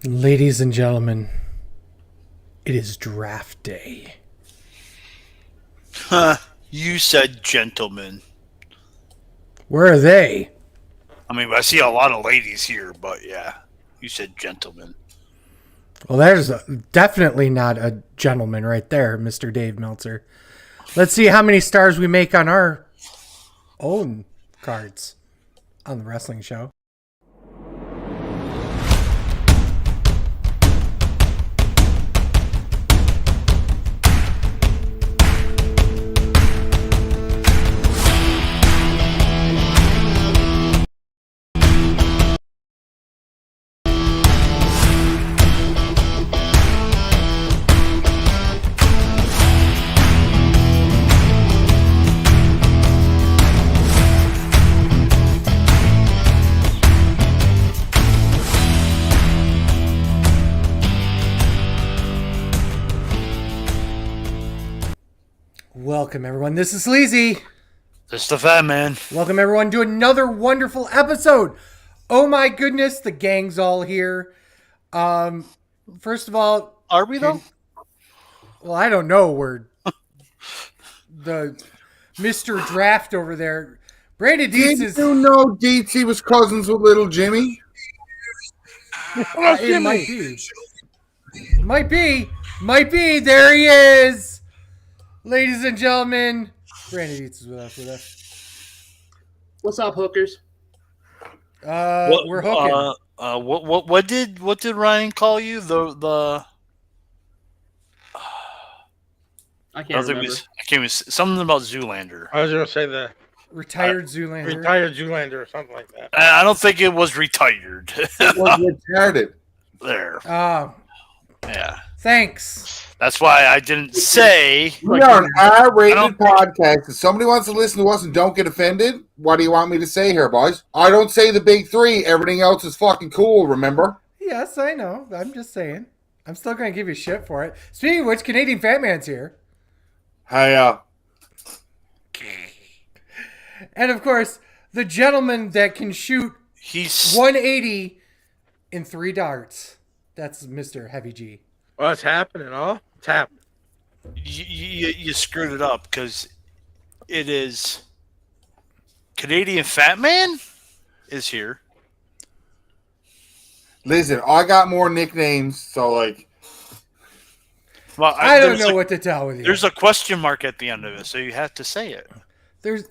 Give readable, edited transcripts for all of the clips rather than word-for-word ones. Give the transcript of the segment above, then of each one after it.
Ladies and gentlemen, it is draft day. Huh, you said gentlemen. Where are they? I mean, I see a lot of ladies here, but yeah, you said gentlemen. Well, there's definitely not a gentleman right there, Mr. Dave Meltzer. Let's see how many stars we make on our own cards on the wrestling show. Welcome, everyone. This is Sleazy. This is the Fat Man. Welcome, everyone, to another wonderful episode. Oh, my goodness. The gang's all here. First of all... Are we, though? Well, I don't know where the Mr. Draft over there... Brandon Dietz Did is... you know Dietz was cousins with little Jimmy? It might be. Might be. There he is. Ladies and gentlemen, Brandon Dietz is with us. What's up, hookers? We're hooking. What did Ryan call you? I can't remember. I can't even, something about Zoolander. I was going to say the Retired Zoolander. retired Zoolander or something like that. I don't think it was retired. It was retarded. There. Yeah. Thanks. That's why I didn't say. We are an R-rated I don't- podcast. If somebody wants to listen to us and don't get offended, what do you want me to say here, boys? I don't say the big three. Everything else is fucking cool, remember? Yes, I know. I'm just saying. I'm still going to give you shit for it. Speaking of which, Canadian Fat Man's here. Hey, And, of course, the gentleman that can shoot He's 180 in 3 darts. That's Mr. Heavy G. What's happening, oh? It's happening. you screwed it up because it is Canadian Fat Man is here. listen, I got more nicknames, so, like... Well, I don't there's know a- what to tell with you. There's a question mark at the end of it, so you have to say it. There's... he's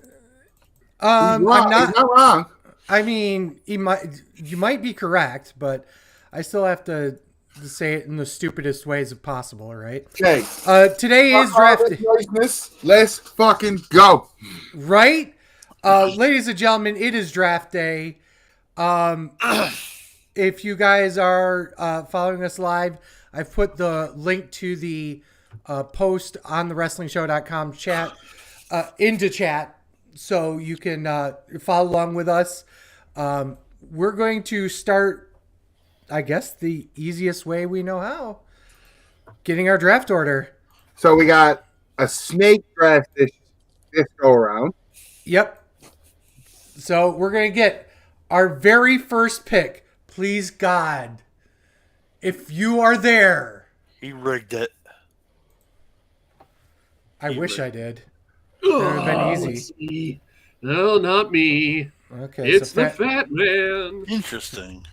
I'm wrong. He's not wrong. I mean, you might be correct, but I still have to say it in the stupidest ways possible, right? Okay. Today is Fuck all draft this niceness. Let's fucking go. right? Ladies and gentlemen, it is draft day. If you guys are following us live, I've put the link to the post on the WrestlingShow.com chat into chat, so you can follow along with us. We're going to start, I guess, the easiest way we know how. Getting our draft order. So we got a snake draft this go around. Yep. So we're going to get our very first pick. Please, God, if you are there. He rigged it. I wish I did. That would have been easy. Let's see. No, not me. Okay. It's so the Fat Man. Interesting.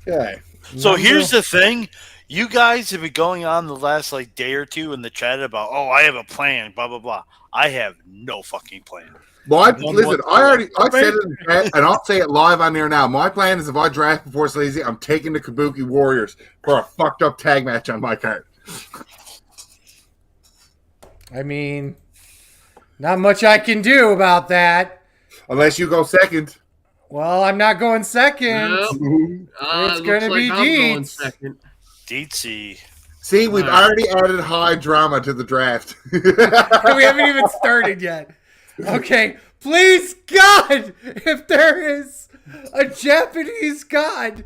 Okay. So here's the thing. You guys have been going on the last day or two in the chat about, oh, I have a plan, blah, blah, blah. I have no fucking plan. Well, One listen, more I said it in the chat, and I'll say it live on here now. My plan is if I draft before Sleazy, I'm taking the Kabuki Warriors for a fucked up tag match on my card. I mean, not much I can do about that. Unless you go second. Well, I'm not going second. Well, It's looks gonna be I'm going Dietz. second. Deetsy. See, we've already added high drama to the draft. We haven't even started yet. Okay, please, God, if there is a Japanese God.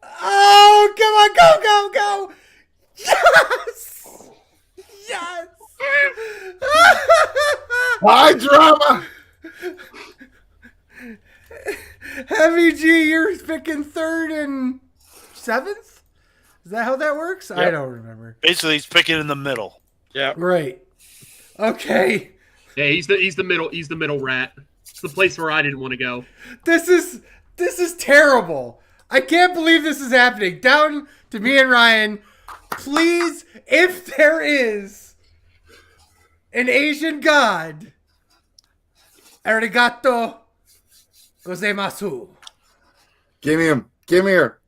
Oh, come on, go. Yes! Yes! High drama! Heavy G, you're picking 3rd and 7th? Is that how that works? I don't remember. Basically, he's picking in the middle. Yeah. Right. Okay. Yeah, he's the middle rat. It's the place where I didn't want to go. This is terrible. I can't believe this is happening. Down to me and Ryan. Please, if there is an Asian god, arigato gozaimasu. Give me him. Give me her.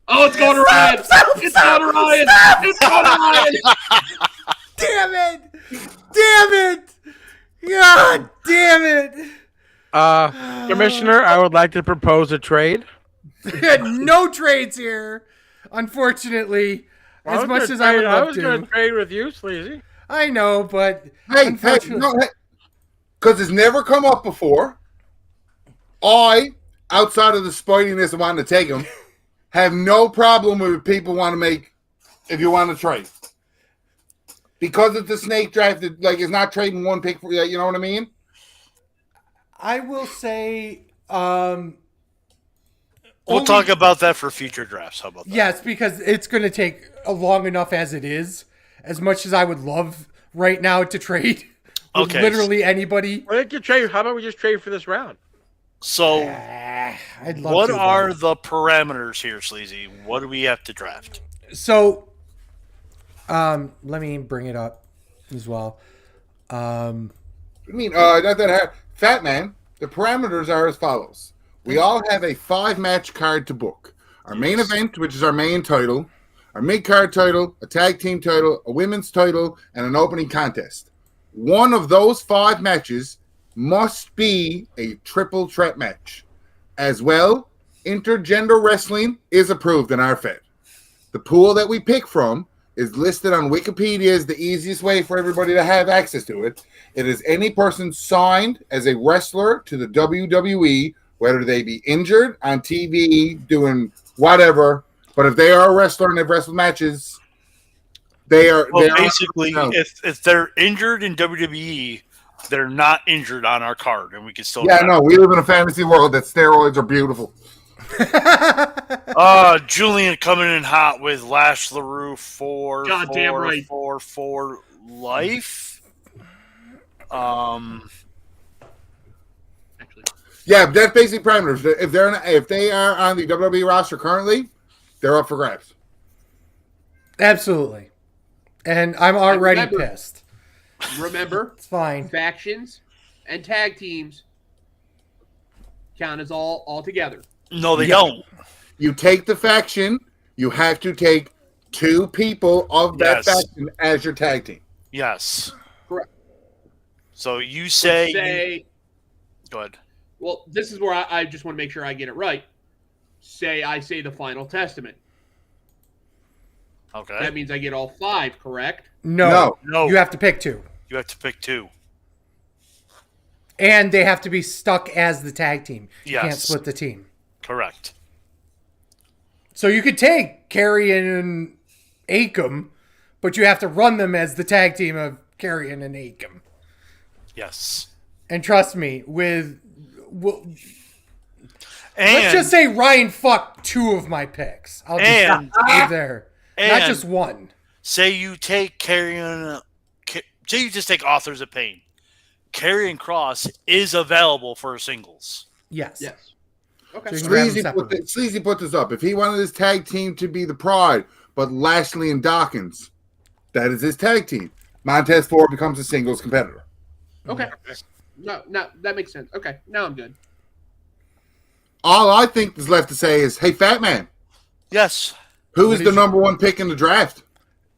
Oh, it's going to Ryan! It's going to Ryan! It's going to Ryan! Damn it! Damn it! God damn it! Commissioner, I would like to propose a trade. No trades here, unfortunately. As much as I would I love was going to. to trade with you, Sleazy. I know, but Hey, unfortunately, no, because it's never come up before. I, outside of the spitiness of wanting to take him, have no problem with people want to make if you want to trade. Because it's a snake draft, it's not trading one pick for you know what I mean? I will say, We'll only- talk about that for future drafts. How about that? yes, because it's going to take long enough as it is. As much as I would love right now to trade with Okay. literally anybody. Why don't you trade? How about we just trade for this round? So, I'd love what to, are but- the parameters here, Sleazy? What do we have to draft? So, let me bring it up as well. I mean, not that hard. Fat Man, the parameters are as follows. We all have a 5-match card to book. Our main event, which is our main title, our mid-card title, a tag team title, a women's title, and an opening contest. One of those 5 matches must be a triple threat match. As well, intergender wrestling is approved in our Fed. The pool that we pick from is listed on Wikipedia as the easiest way for everybody to have access to it. It is any person signed as a wrestler to the WWE, whether they be injured on TV, doing whatever. But if they are a wrestler and they've wrestled matches, they are. Well, they are basically, if they're injured in WWE, they're not injured on our card, and we can still. yeah, no, we live in a fantasy world that steroids are beautiful. Julian coming in hot with Lash LaRue for Goddamn right. for life. Actually, Yeah, that's basic parameters. If they are on the WWE roster currently, they're up for grabs. Absolutely. And I'm already remember- pissed. remember, It's fine. factions and tag teams count as all together. No, they Yeah. don't. You take the faction, you have to take 2 people of that Yes. faction as your tag team. Yes. Correct. So you say. Say, Go ahead. well, this is where I just want to make sure I get it right. I say the Final Testament. Okay. That means I get all 5, correct? No. No. You have to pick 2. You have to pick 2. And they have to be stuck as the tag team. You Yes. can't split the team. Correct. So you could take Carrion and Akam, but you have to run them as the tag team of Carrion and Akam. Yes. And trust me, let's And just say Ryan fucked 2 of my picks. I'll just And- leave there. Not and- just 1. say you take Carrion. Say you just take Authors of Pain. Carrion Cross is available for singles. Yes. Yes. Okay. So you can grab them Sleazy separately. put this up. If he wanted his tag team to be the Pride, but Lashley and Dawkins, that is his tag team. Montez Ford becomes a singles competitor. Okay. No, that makes sense. Okay, now I'm good. All I think is left to say is, hey, Fat Man, Yes. who What is is the your- number 1 pick in the draft?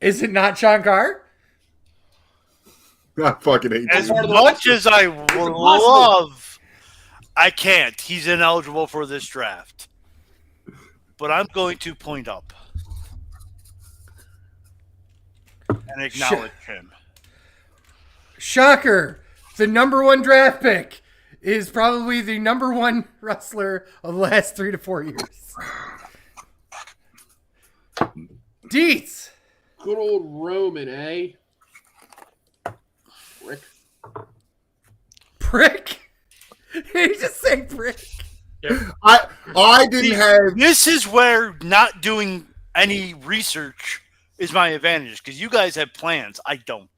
Is it not Shankar? I fucking hate As you. part of the much election. as I impossible. love, I can't. He's ineligible for this draft. But I'm going to point up and acknowledge him. Shocker. The number 1 draft pick is probably the number 1 wrestler of the last 3 to 4 years. Deets. Good old Roman, eh? Rick. Prick. He just say brick. I didn't have. This is where not doing any research is my advantage because you guys have plans. I don't.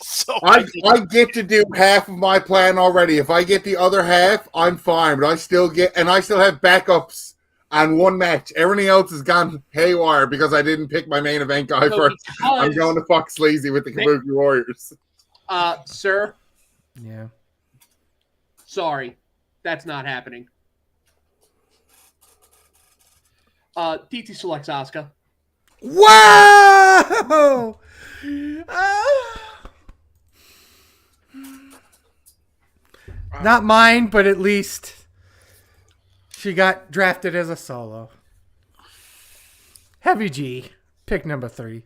So I get to do half of my plan already. If I get the other half, I'm fine. But I still have backups on one match. Everything else has gone haywire because I didn't pick my main event guy first. I'm going to fuck Sleazy with the Kabuki Warriors. Sir. Yeah. Sorry, that's not happening. TT selects Asuka. Whoa! Not mine, but at least she got drafted as a solo. Heavy G, pick number 3.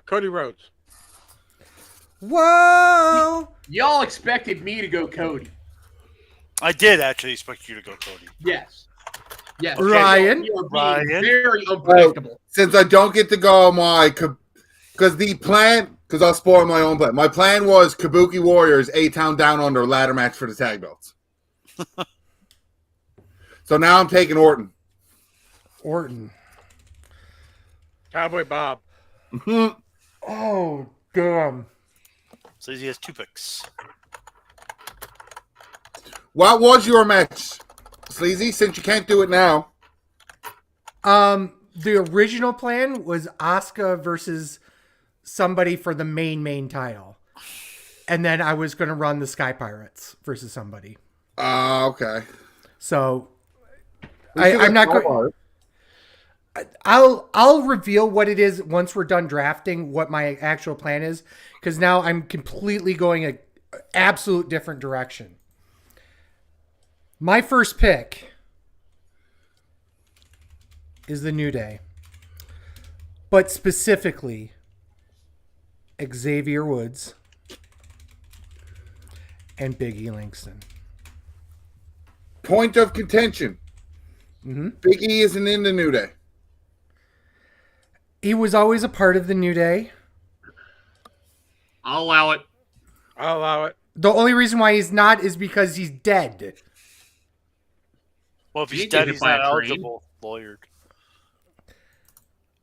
Cody Rhodes. Whoa! Y'all expected me to go Cody. I did actually expect you to go Cody. Yes. Yes. Ryan? You are being Ryan? very unpredictable. Since I don't get to go on my, because I'll spoil my own plan. My plan was Kabuki Warriors, A-Town Down Under, ladder match for the tag belts. So now I'm taking Orton. Cowboy Bob. Oh, damn. Sleazy has 2 picks. What was your match, Sleazy? Since you can't do it now. The original plan was Asuka versus somebody for the main title. And then I was going to run the Sky Pirates versus somebody. Okay. So I'm not going. I'll reveal what it is once we're done drafting, what my actual plan is, because now I'm completely going a absolute different direction. My first pick is the New Day, but specifically Xavier Woods and Big E Langston. Point of contention. Mm-hmm. Big E isn't in the New Day. He was always a part of the New Day. I'll allow it. I'll allow it. The only reason why he's not is because he's dead. Well, if he's He dead, did he's by a not train. eligible. Lawyered.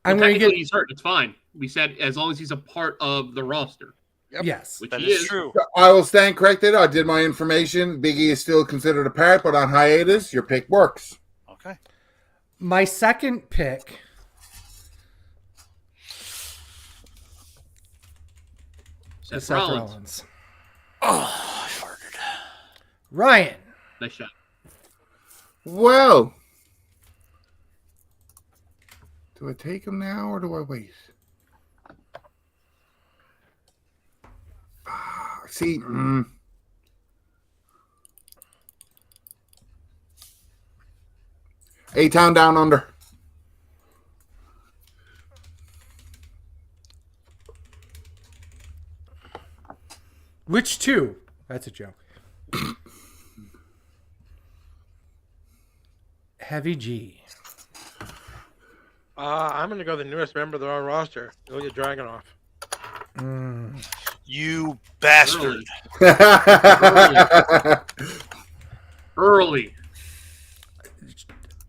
I'm Well, going to technically get. he's hurt. It's fine. We said as long as he's a part of the roster, Yes. which That he is is. true. I will stand corrected. I did my information. Big E is still considered a part, but on hiatus, your pick works. Okay. My second pick is Seth Rollins. Oh, I farted. Ryan. Nice shot. Well, do I take him now or do I wait? See, A-Town Down Under. Which two? That's a joke. Heavy G. I'm going to go the newest member of the Raw roster, Ilya Dragunov. You bastard. Early.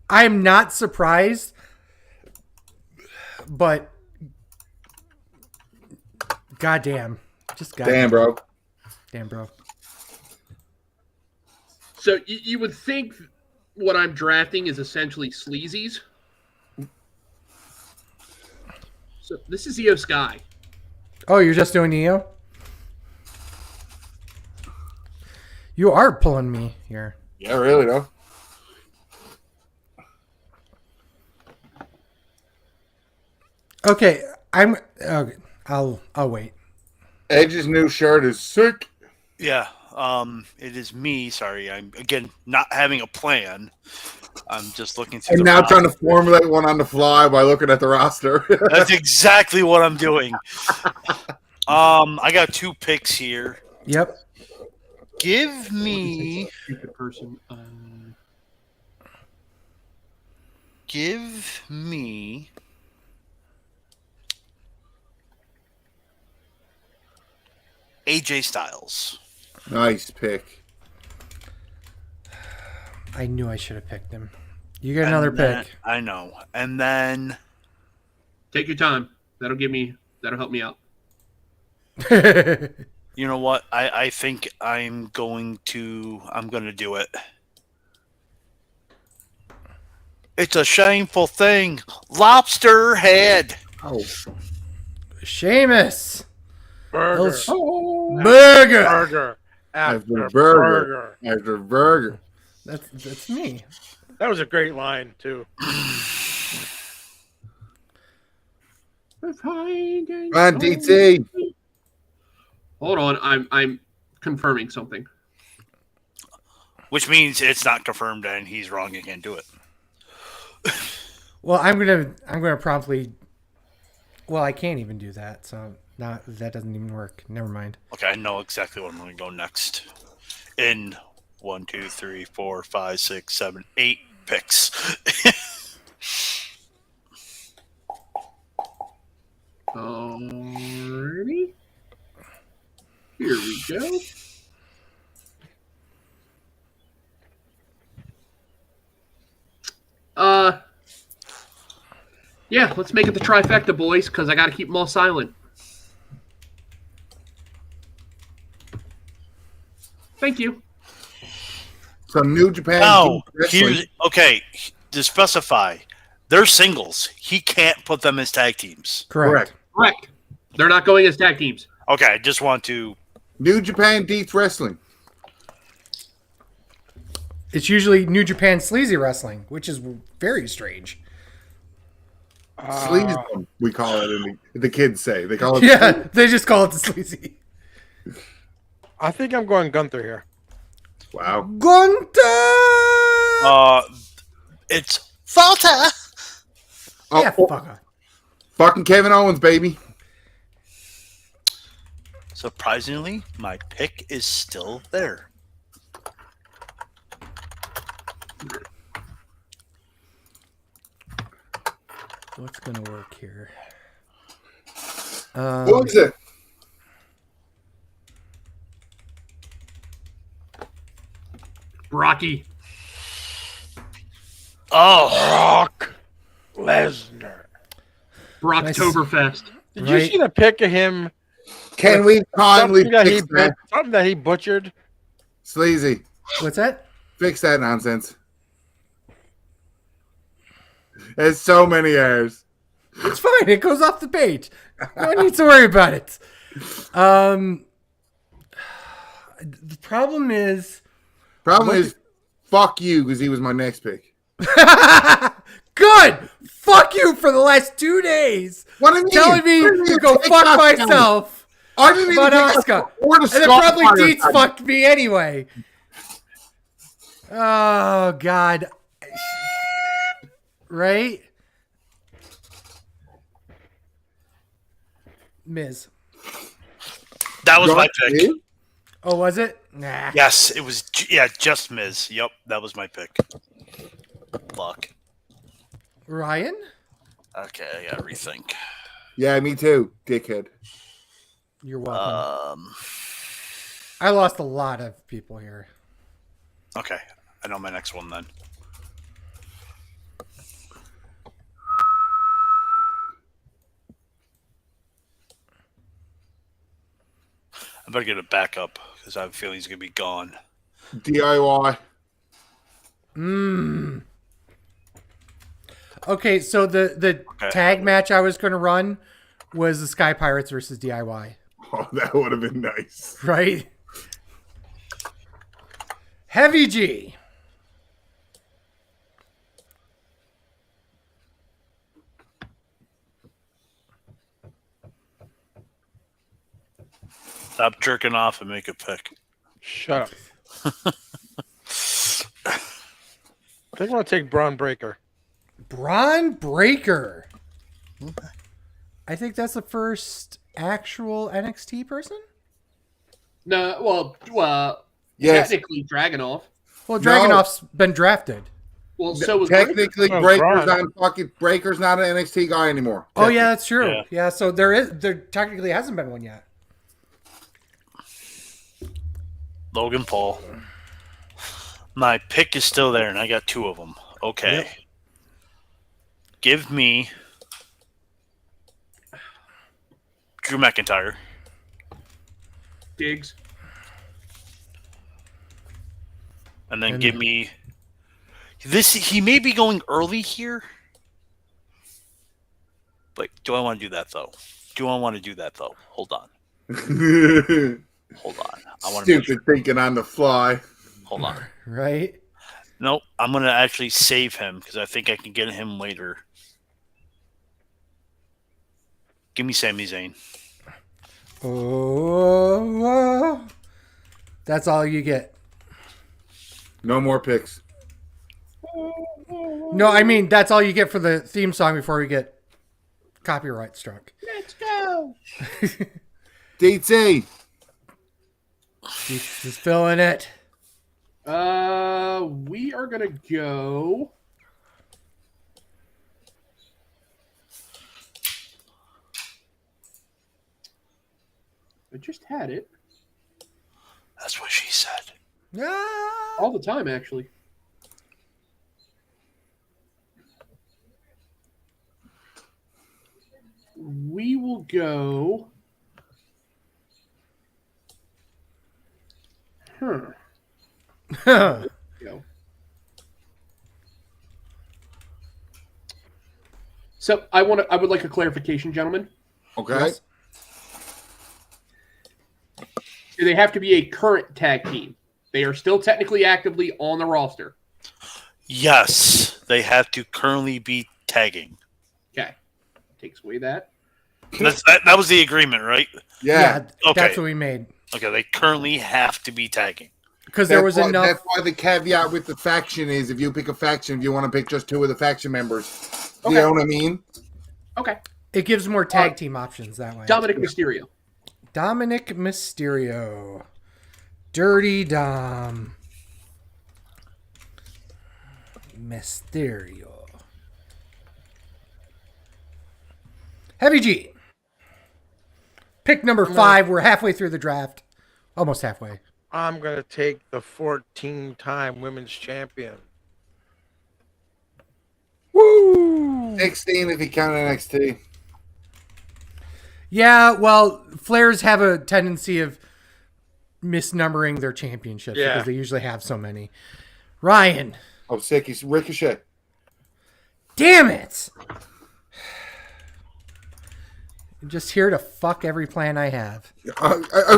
I am not surprised, but goddamn. Just goddamn. Damn, bro. Damn, bro. So you would think what I'm drafting is essentially sleazies. So this is Io Sky. Oh, you're just doing Neo? You are pulling me here. Yeah, really, though. Okay, okay, I'll wait. Edge's new shirt is sick. Yeah. It is me. Sorry. I'm again not having a plan. I'm just looking through. And now trying to formulate one on the fly by looking at the roster. That's exactly what I'm doing. I got 2 picks here. Yep. Give me. Stupid person. Give me. AJ Styles. Nice pick. I knew I should have picked him. You get another pick. I know. And then Take your time. That'll help me out. you know what? I think I'm going to do it. It's a shameful thing. Lobster head. Oh, Seamus. Burger. Burger. Burger. after burger. After burger. That's me. That was a great line too. On DT. Hold on, I'm confirming something. Which means it's not confirmed and he's wrong. He can't do it. Well, I'm gonna promptly. Well, I can't even do that, so that doesn't even work. Never mind. Okay, I know exactly what I'm going to go next. In 1, 2, 3, 4, 5, 6, 7, 8 picks. Alrighty. Here we go. Yeah, let's make it the trifecta, boys, because I got to keep them all silent. Thank you. Some New Japan. Now, wrestling. okay, to specify, they're singles. He can't put them as tag teams. Correct. Correct. They're not going as tag teams. Okay, I just want to. New Japan Deets Wrestling. It's usually New Japan Sleazy Wrestling, which is very strange. Sleazy, we call it. The kids say they call it. Yeah, they just call it the Sleazy. I think I'm going Gunther here. Wow. Gunther! It's Falter. Oh, Yeah, fuck off. fucking Kevin Owens, baby. Surprisingly, my pick is still there. What's gonna work here? What was it? Brocky. Oh, Brock Lesnar. Brocktoberfest. Did you Right. see the pic of him? Can we kindly Something fix that? that he butchered. Sleazy, What's that? fix that nonsense. There's so many errors. It's fine. It goes off the page. No one needs to worry about it. The problem is. Problem is, fuck you, because he was my next pick. Good. Fuck you for the last 2 days. What do you mean? Telling me What do you to mean go pick fuck us down? myself I didn't even about pick Asuka. or the And then Scott probably Fire Deets side. fucked me anyway. Oh, God. Right? Miz. that was my John pick. Cena? Oh, was it? Nah. Yes, it was. Yeah, just Miz. Yep, that was my pick. Luck. Ryan? Okay, I gotta rethink. Yeah, me too, dickhead. You're welcome. I lost a lot of people here. Okay, I know my next one then. I better get a backup because I have a feeling he's gonna be gone. DIY. Okay, so the tag match I was going to run was the Sky Pirates versus DIY, Oh, that would have been nice. right? Heavy G. Stop jerking off and make a pick. Shut up. I think I'm going to take Braun Breaker. Braun Breaker. I think that's the first actual NXT person. No, Yes. technically Dragunov. Well, Dragunov's been drafted. Well, so was Technically, Oh, Breaker's Braun. Breaker's not an NXT guy anymore. Oh yeah, that's true. Yeah. Yeah, so there technically hasn't been one yet. Logan Paul. My pick is still there, and I got 2 of them. Okay. Yep. Give me Drew McIntyre. Diggs. And then And give me this. He may be going early here. But do I want to do that, though? Hold on. Hold on. I want to Stupid thinking on the fly. Hold on. Right? Nope. I'm going to actually save him because I think I can get him later. Give me Sami Zayn. Oh, that's all you get. No more picks. No, I mean that's all you get for the theme song before we get copyright struck. Let's go. Dates A. Just filling it. We are gonna go. I just had it That's what she said. Ah. all the time, actually. We will go. Go. So I would like a clarification, gentlemen. Okay. Yes. Do they have to be a current tag team? They are still technically actively on the roster. Yes. They have to currently be tagging. Okay. Takes away that. That was the agreement, right? Yeah. Okay. That's what we made. Okay, they currently have to be tagging. Because there was enough. That's why the caveat with the faction is if you pick a faction, if you want to pick just 2 of the faction members. Okay. You know what I mean? Okay. It gives more tag team options that way. Dominic Mysterio. Dominic Mysterio. Dirty Dom. Mysterio. Heavy G. Pick number 5. We're halfway through the draft. Almost halfway. I'm going to take the 14-time women's champion. Woo! 16 if you count NXT. Yeah, well, Flares have a tendency of misnumbering their championships because they usually have so many. Ryan. Oh, sick. He's Ricochet. Damn it! I'm just here to fuck every plan I have.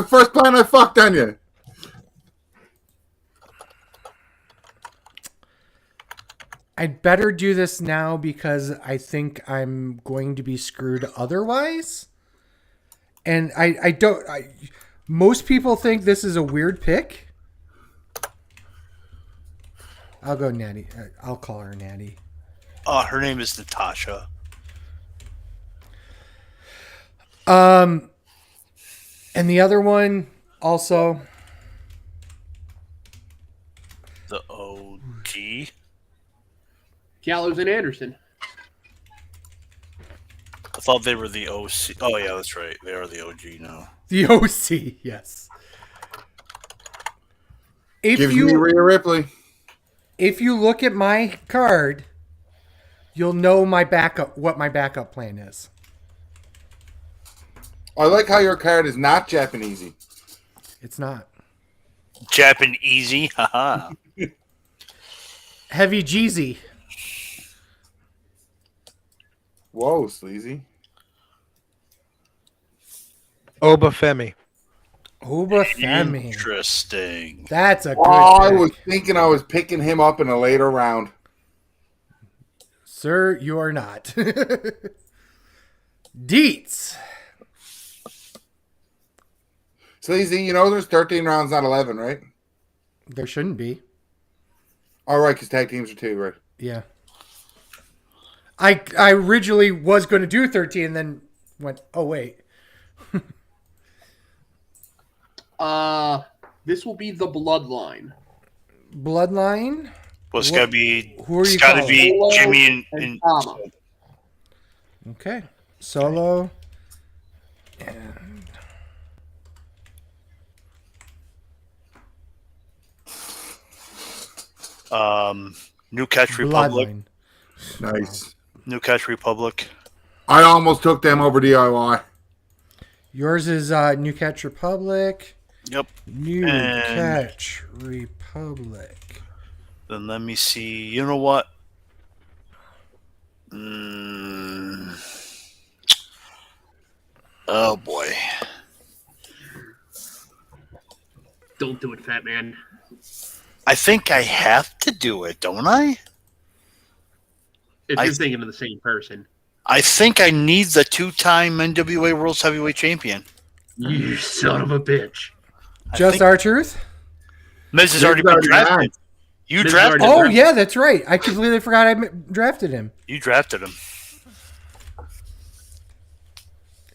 First plan I fucked on you. I'd better do this now because I think I'm going to be screwed otherwise. And I don't. Most people think this is a weird pick. I'll go Natty. I'll call her Natty. Her name is Natasha. And the other one also. The OG. Gallows and Anderson. I thought they were the OC. Oh, yeah, that's right. They are the OG now. The OC, yes. Give me Rhea Ripley. If you look at my card, you'll know what my backup plan is. I like how your card is not Japanesey. It's not. Japan Easy. Haha. Heavy Jeezy. Whoa, Sleazy. Obafemi. Obafemi. Interesting. That's a good I pick. was thinking I was picking him up in a later round. Sir, you are not. Deets. Sleazy, you know there's 13 rounds, not 11, right? There shouldn't be. All right, because tag teams are 2, right? Yeah. I originally was going to do 13 and then went, oh, wait. This will be the Bloodline. Bloodline? Well, it's got to be. Who are you It's got to calling? be Solo Jimmy and Tama. Okay. Solo. And New Catch Republic. Bloodline. Nice. New Catch Republic. I almost took them over DIY. Yours is New Catch Republic. Yep. New And- Catch Republic. Then let me see. You know what? Oh boy. Don't do it, Fat Man. I think I have to do it, don't I? If you're thinking of the same person. I think I need the 2-time NWA World Heavyweight Champion. You son of a bitch. Just our truth? Miz has already been drafted. You Miz drafted already- Oh, him. yeah, that's right. I completely forgot I drafted him. You drafted him.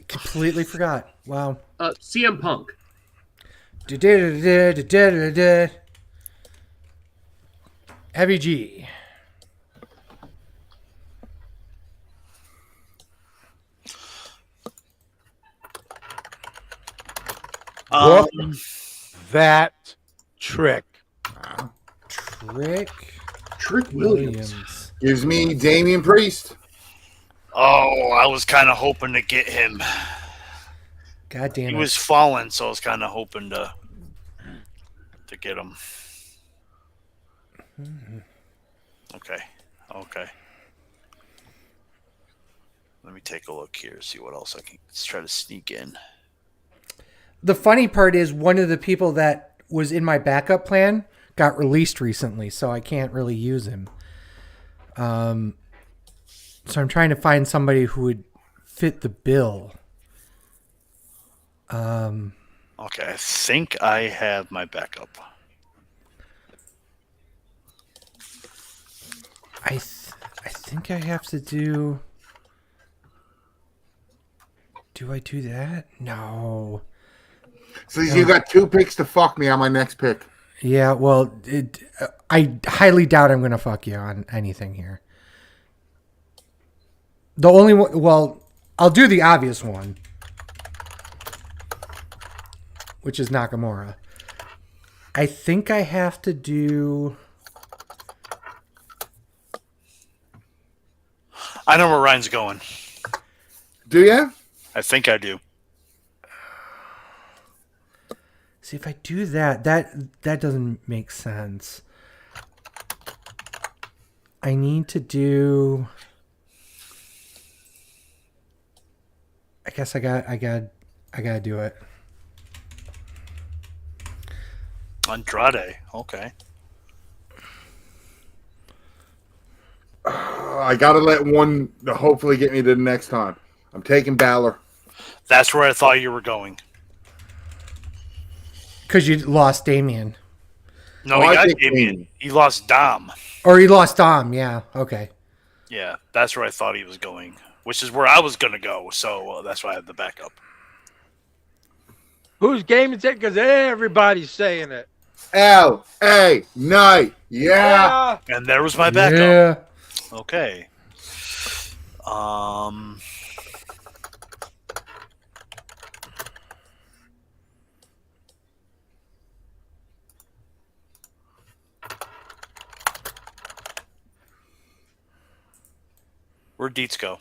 Completely forgot. Wow. CM Punk. Heavy G. That trick. Trick Williams. Gives me Damian Priest. Oh, I was kind of hoping to get him. God damn He it. was falling, so I was kind of hoping to get him. Okay. Let me take a look here, see what else I can. Let's try to sneak in. The funny part is one of the people that was in my backup plan got released recently, so I can't really use him. So I'm trying to find somebody who would fit the bill. Okay, I think I have my backup. I think I have to do... Do I do that? No. So you got 2 picks to fuck me on my next pick. Yeah, well, I highly doubt I'm going to fuck you on anything here. The only one... Well, I'll do the obvious one, which is Nakamura. I think I have to do... I know where Ryan's going. Do you? I think I do. See, if I do that doesn't make sense. I need to do... I guess I gotta do it. Andrade. Okay. I got to let one hopefully get me to the next time. I'm taking Balor. That's where I thought you were going. Because you lost Damien. No, Oh, he I got think Damien. Damien. He lost Dom. Or you lost Dom, yeah. Okay. Yeah, that's where I thought he was going, which is where I was going to go. So that's why I had the backup. Whose game is it? Because everybody's saying it. L.A. Knight. Yeah. And there was my backup. Yeah. Okay. Where'd Dietz go?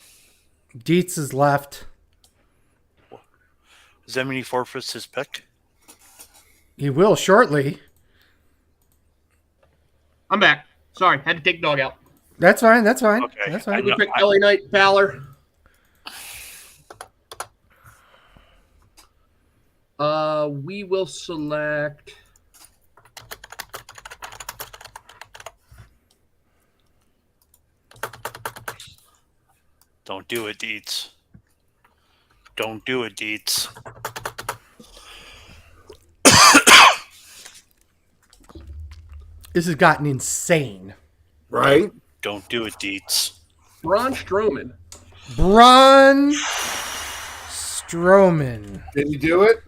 Dietz is left. Does that mean he forfeits his pick? He will shortly. I'm back. Sorry, had to take dog out. That's fine. That's fine. Okay. That's I fine. would pick LA Knight, Balor. We will select. Don't do it, Dietz. Don't do it, Dietz. This has gotten insane. Right? Don't do it, Dietz. Braun Strowman. Braun Strowman. Did you do it?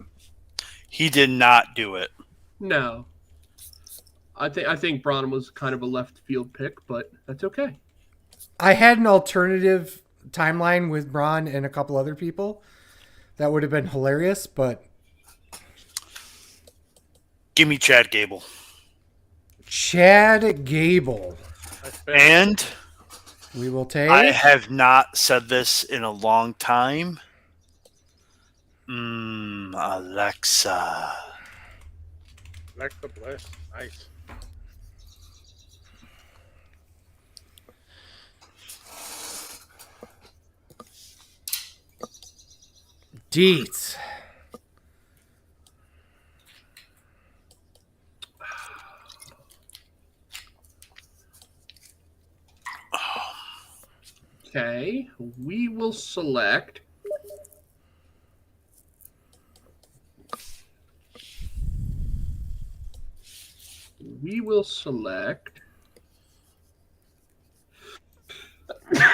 He did not do it. No. I think Braun was kind of a left field pick, but that's okay. I had an alternative timeline with Braun and a couple other people. That would have been hilarious, but Give me Chad Gable. Chad Gable. And We will take. I have not said this in a long time. Alexa. Alexa Bliss. Nice. Deets. Okay, we will select.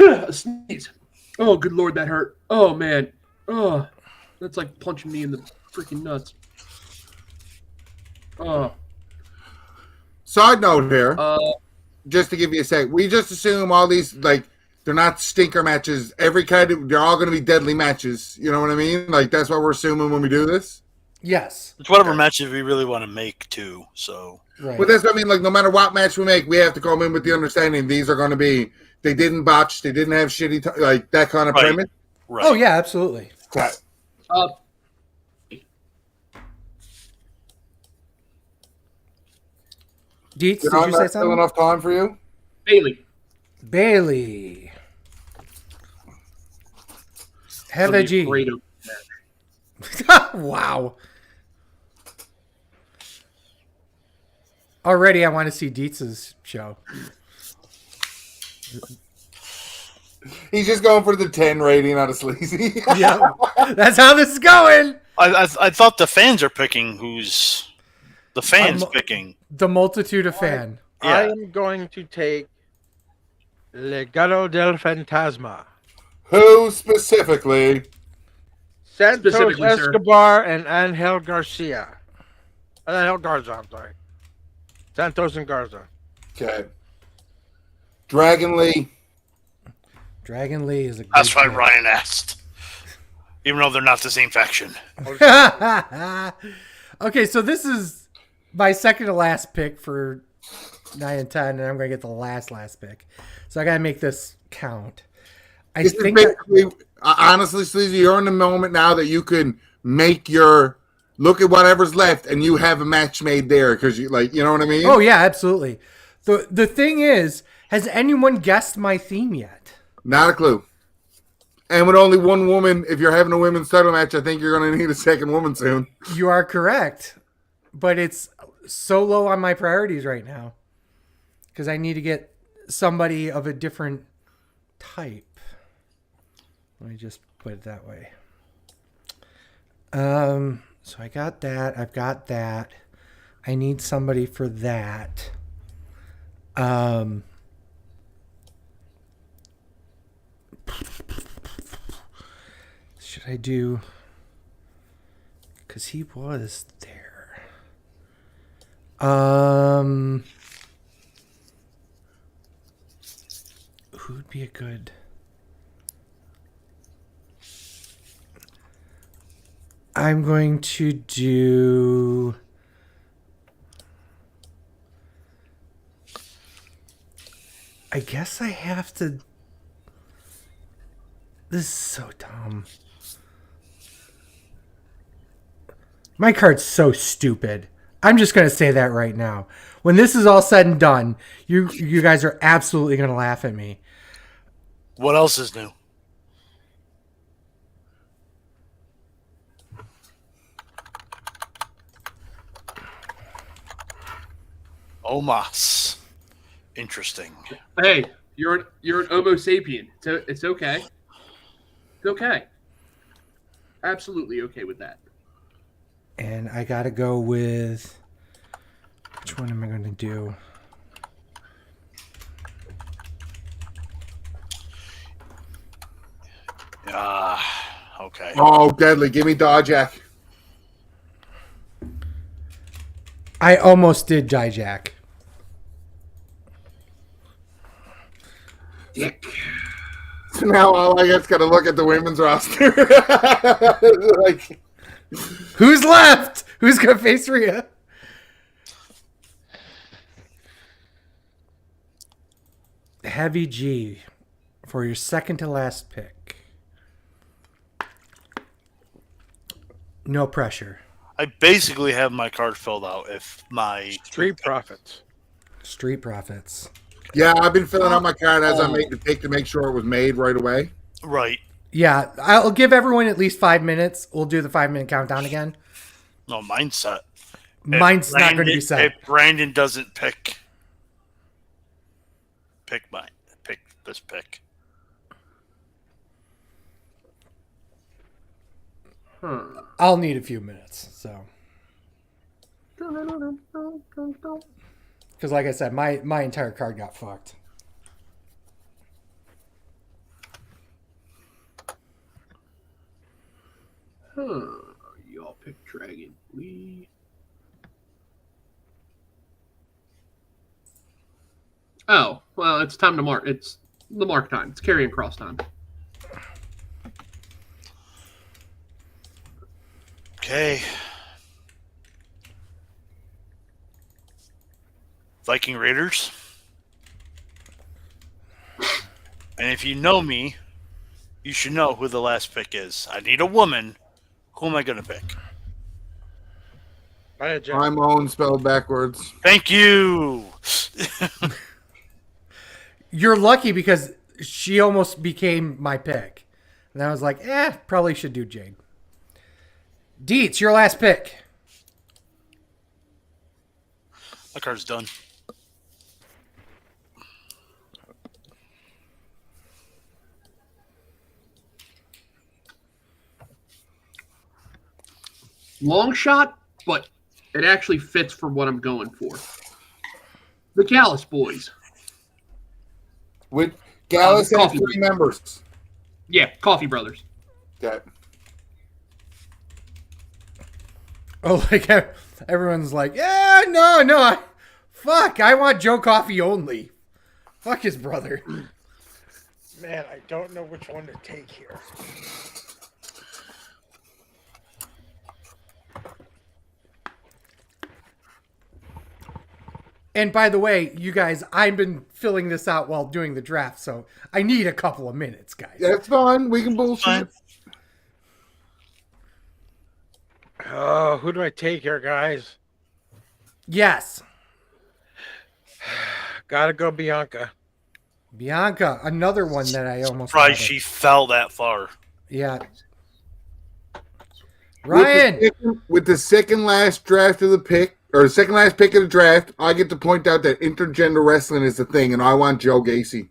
A sneeze. Oh, good lord, that hurt. Oh man. Oh, that's like punching me in the freaking nuts. Oh. Side note here, just to give you a sec, we just assume all these, like, they're not stinker matches. They're all going to be deadly matches. You know what I mean? Like, that's what we're assuming when we do this. Yes. It's whatever matches we really want to make, too. So, Right. But that's what I mean. Like, no matter what match we make, we have to come in with the understanding these are going to be. They didn't botch. They didn't have shitty like that kind of Right. premise. right. Oh yeah, absolutely. Okay. Deets, Did did you say still something? enough time for you? Bailey. Have a G. Great. Wow. Already, I want to see Deets' show. He's just going for the 10 rating out of Sleazy. Yeah, that's how this is going. I thought the fans are picking who's... The fans picking. The multitude of fan. Yeah. I am going to take Legado del Fantasma. Who specifically? Santos Specifically, sir. Escobar and Angel Garcia. Angel Garza, I'm sorry. Santos and Garza. Okay. Dragon Lee. Dragon Lee is a good That's why pick. Ryan asked. Even though they're not the same faction. Okay, so this is my second to last pick for 9 and 10, and I'm going to get the last pick. So I got to make this count. I This is think basically, honestly, Sleazy, you're in the moment now that you can make your look at whatever's left, and you have a match made there because you know what I mean. Oh yeah, absolutely. The thing is, has anyone guessed my theme yet? Not a clue. And with only one woman, if you're having a women's title match, I think you're going to need a second woman soon. You are correct, but it's so low on my priorities right now because I need to get somebody of a different type. Let me just put it that way. So I got that. I've got that. I need somebody for that. Should I do? Because he was there. Who would be a good? I'm going to do. I guess I have to. This is so dumb. My card's so stupid. I'm just going to say that right now. When this is all said and done, you guys are absolutely going to laugh at me. What else is new? Omas. Interesting. Hey, you're an Homo sapien. It's okay. It's okay. Absolutely okay with that. And I got to go with... Which one am I going to do? Okay. Oh, deadly. Give me Dodjack. I almost did Dijak. Dick. So now all I got's got to look at the women's roster. Like, Who's left? Who's going to face Rhea? Heavy G for your second to last pick. No pressure. I basically have my card filled out. If my Street Profits. Street Profits. Yeah, I've been filling out my card as I make the pick to make sure it was made right away. right. Yeah, I'll give everyone at least 5 minutes. We'll do the 5-minute countdown again. No, mine's set. Mine's not going to be set. If Brandon doesn't pick this pick. I'll need a few minutes, so. Because like I said, my entire card got fucked. Y'all pick Dragon Lee. Oh, well, it's time to mark. It's the mark time. It's carrying cross time. Okay. Viking Raiders. And if you know me, you should know who the last pick is. I need a woman. Who am I going to pick? Timon spelled backwards. Thank you. You're lucky because she almost became my pick. And I was like, probably should do Jade. Deets, your last pick. My card's done. Long shot, but it actually fits for what I'm going for. The Gallus boys. With Gallus has Coffee. 3 members. Yeah, Coffee Brothers. Okay. Oh, like everyone's like, no. Fuck, I want Joe Coffee only. Fuck his brother. Man, I don't know which one to take here. And by the way, you guys, I've been filling this out while doing the draft, so I need a couple of minutes, guys. That's fine. We can bullshit. Oh, who do I take here, guys? Yes. Gotta go Bianca. Bianca, another one that I almost Surprised wanted. she fell that far. Yeah. Ryan! With the second last draft of the pick, or the second last pick of the draft, I get to point out that intergender wrestling is the thing, and I want Joe Gacy.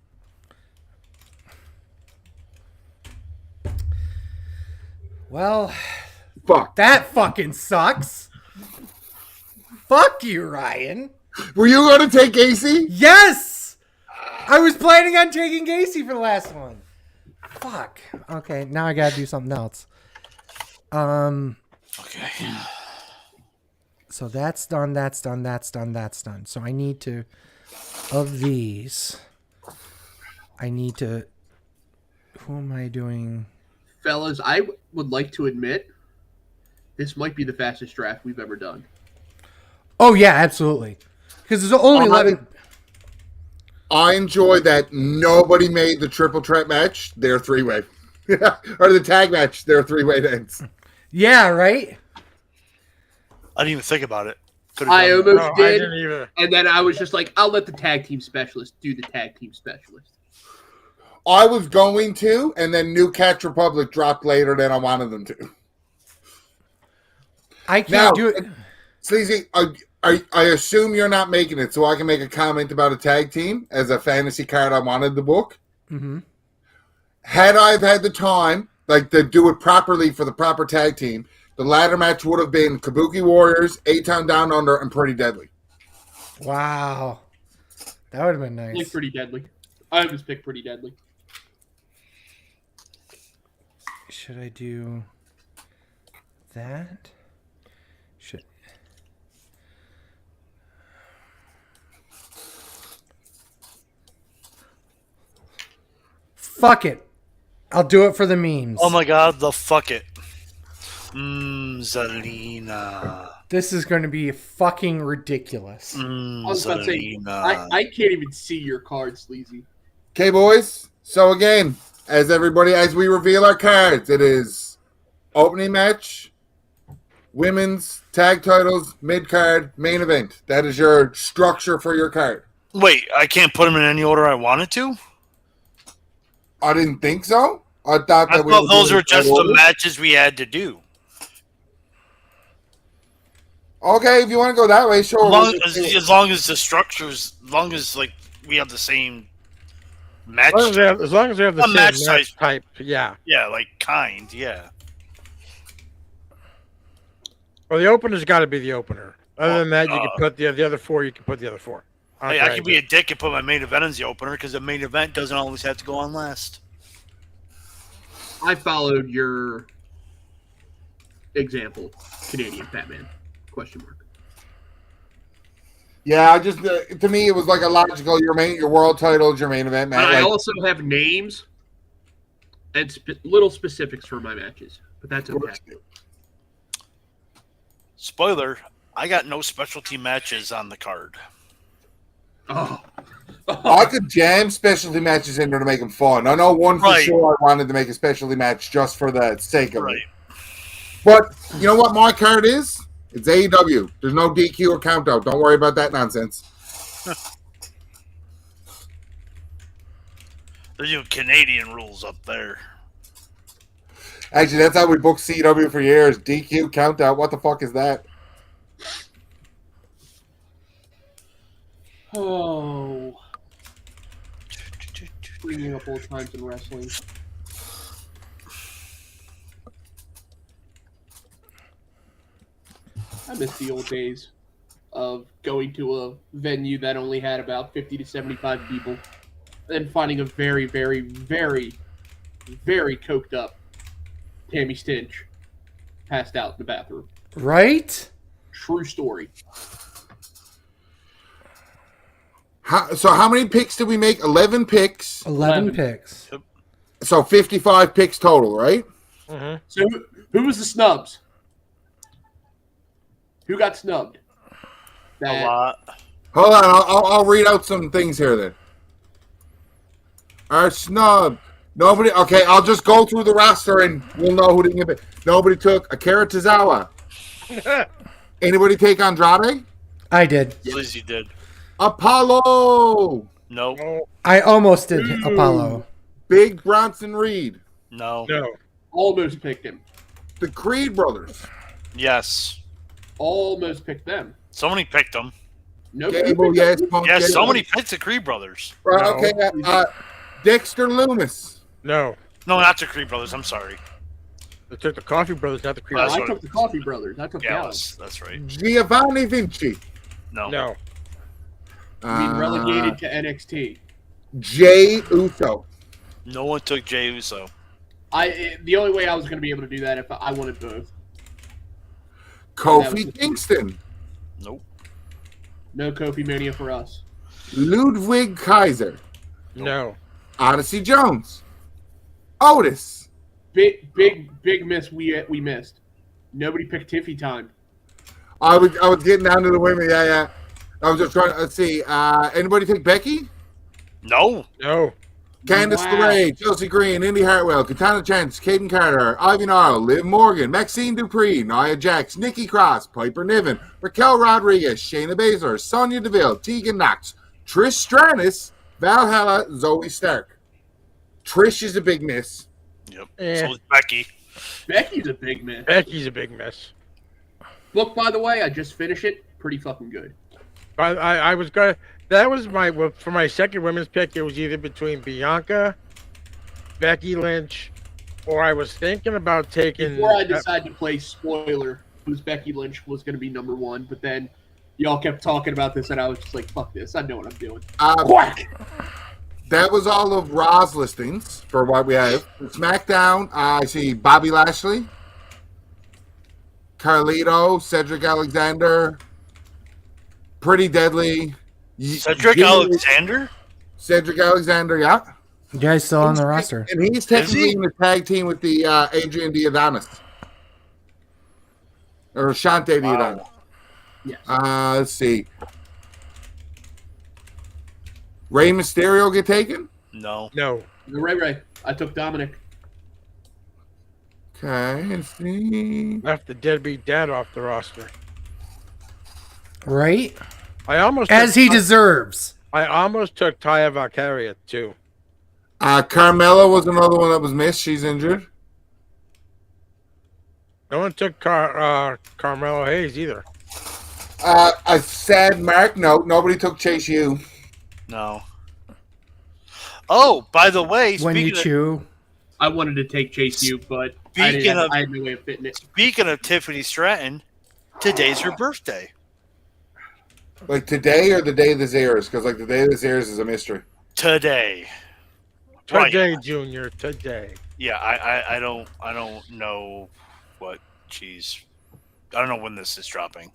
Well, Fuck. that fucking sucks. Fuck you, Ryan. Were you going to take Gacy? Yes! I was planning on taking Gacy for the last one. Fuck. Okay, now I gotta do something else. Okay. So that's done. So I need to, of these, I need to, who am I doing? Fellas, I would like to admit this might be the fastest draft we've ever done. Oh, yeah, absolutely. Because there's only 11. I enjoy that nobody made the triple threat match their 3-way. Or the tag match their 3-way dance. Yeah, right? I didn't even think about it. Could've I done that. almost I did, didn't either. and then I was just like, I'll let the tag team specialist do the tag team specialist. I was going to, and then New Catch Republic dropped later than I wanted them to. I can't do it. Sleazy, I assume you're not making it, so I can make a comment about a tag team as a fantasy card I wanted to book. Mm-hmm. Had I had the time, like to do it properly for the proper tag team, the ladder match would have been Kabuki Warriors, 8-Town Down Under, and Pretty Deadly. Wow. That would have been nice. Like Pretty Deadly. I always pick Pretty Deadly. Should I do that? Should. Fuck it. I'll do it for the memes. Oh my god, the fuck it. Zelina. This is going to be fucking ridiculous. I was about to say, Zelina. I can't even see your card, Sleazy. Okay, boys. So again, as we reveal our cards, it is opening match, women's tag titles, mid card, main event. That is your structure for your card. Wait, I can't put them in any order I wanted to? I didn't think so. I thought I thought those were just the matches we had to do. Okay, if you want to go that way, sure. As long as the structures, as long as like we have the same match, as long as they have the same match match size type, yeah. Yeah, like kind, yeah. Well, the opener's got to be the opener. Other than that, you can put the other four. You can put the other four. Hey, I can be a dick and put my main event as the opener because the main event doesn't always have to go on last. I followed your example, Canadian Batman? Question mark. Yeah, I just to me it was like a logical. Your world title is your main event match. I also have names and little specifics for my matches, but that's okay. Spoiler: I got no specialty matches on the card. Oh. I could jam specialty matches in there to make them fun. I know one for sure I wanted to make a specialty match just for the sake of it. But you know what my card is? It's AEW. There's no DQ or count out. Don't worry about that nonsense. There's even Canadian rules up there. Actually, that's how we booked CW for years. DQ, count out. What the fuck is that? Oh. Bringing up old times in wrestling. I miss the old days of going to a venue that only had about 50 to 75 people and finding a very, very, very, very coked up Tammy Stinch passed out in the bathroom. Right? True story. So how many picks did we make? 11 picks. 11 picks. So 55 picks total, right? Mm-hmm. So who was the snubs? Who got snubbed? A lot. Hold on, I'll read out some things here then. Our snub. Nobody. Okay, I'll just go through the roster and we'll know who didn't get it. Nobody took Akira Tozawa. Anybody take Andrade? I did. Lizzie did. Apollo. No. I almost did Apollo. Big Bronson Reed. No. Almost picked him. The Creed brothers. Yes. Almost picked them. Somebody picked them. No. Gable, yes. Punk, Yes, somebody picked the Creed brothers. Right, No. okay. Dexter Loomis. No. No, not the Creed brothers. I'm sorry. They took the Coffee Brothers, not the Creed That's I Brothers. what- took the Coffee Brothers. I took Gallus. Gallus. That's right. Giovanni Vinci. No. No. Being relegated to NXT. Jay Uso. No one took Jey Uso. The only way I was going to be able to do that if I wanted both. Kofi Kingston. Nope. No Kofi Mania for us. Ludwig Kaiser. No. Odyssey Jones. Otis. Big miss we missed. Nobody picked Tiffy time. I was getting down to the women. Yeah. I was just trying. Let's see. Anybody take Becky? No. No. Candice LeRae, Chelsea Green, Indy Hartwell, Katana Chance, Caden Carter, Ivy Gnarl, Liv Morgan, Maxine Dupree, Nia Jax, Nikki Cross, Piper Niven, Raquel Rodriguez, Shayna Baszler, Sonya Deville, Tegan Knox, Trish Stratus, Valhalla, Zoe Stark. Trish is a big miss. Yep. Eh. So is Becky. Becky's a big miss. Becky's a big mess. Book, by the way, I just finished it. Pretty fucking good. I was gonna. That was for my second women's pick. It was either between Bianca, Becky Lynch, or I was thinking about taking. Before I decided to play spoiler, who's Becky Lynch was going to be number one, but then y'all kept talking about this, and I was just like, "Fuck this! I know what I'm doing." Quack! That was all of Raw's listings for what we have. SmackDown, I see Bobby Lashley, Carlito, Cedric Alexander, Pretty Deadly. Cedric Alexander? Cedric Alexander, yeah. You guys still on the roster? And he's technically in the tag team with the Adrian Diodanis. Or Shante Diodanis. Yes. Let's see. Rey Mysterio get taken? No. No. Ray. I took Dominic. Okay, let's see. Left the deadbeat dad off the roster. Right? I almost As he deserves. I almost took Taya Valkyria too. Carmella was another one that was missed. She's injured. No one took Carmelo Hayes either. I said Mark. No, nobody took Chase U. No. Oh, by the way, When you chew. I wanted to take Chase U, but I had no way of fitting it. Speaking of Tiffany Stratton, today's her birthday. Like today or the day this airs? Because like the day this airs is a mystery. Today. Today, Junior. Today. Yeah, I don't know what she's. I don't know when this is dropping.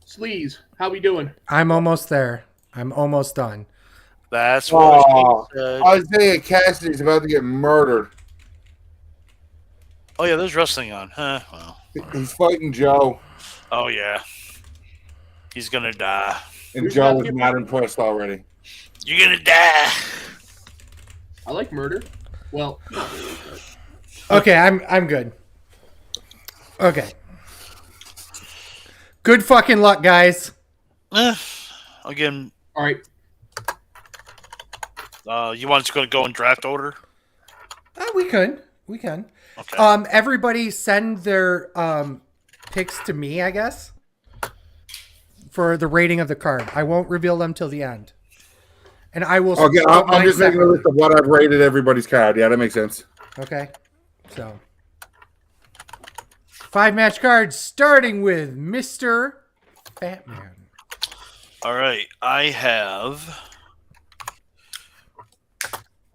Sleaze, how we doing? I'm almost there. I'm almost done. That's what she said. Isaiah Cassidy's about to get murdered. Oh yeah, there's wrestling on. Huh? Well. He's fighting Joe. Oh yeah. He's gonna die. And Joe is not impressed already. You're gonna die. I like murder. Well, Okay, I'm good. Okay. Good fucking luck, guys. Again, all right. you want us to go in draft order? We can. Okay. Everybody send their picks to me, I guess, for the rating of the card. I won't reveal them till the end, and I will. Okay, I'm just making a list of what I've rated everybody's card. Yeah, that makes sense. Okay, so 5-match cards, starting with Mr. Fatman. All right, I have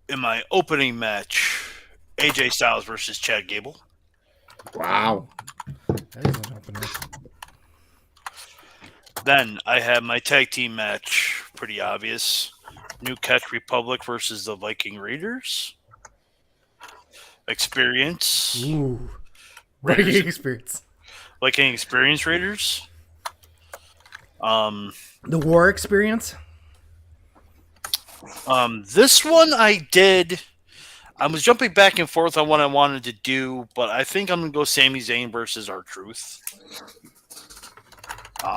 in my opening match AJ Styles versus Chad Gable. Wow. That is an opener. Then I have my tag team match, pretty obvious. New Catch Republic versus the Viking Raiders. Experience. Ooh, Raiders. Viking experience. Viking Experience Raiders. The war experience. This one I did. I was jumping back and forth on what I wanted to do, but I think I'm gonna go Sami Zayn versus R-Truth.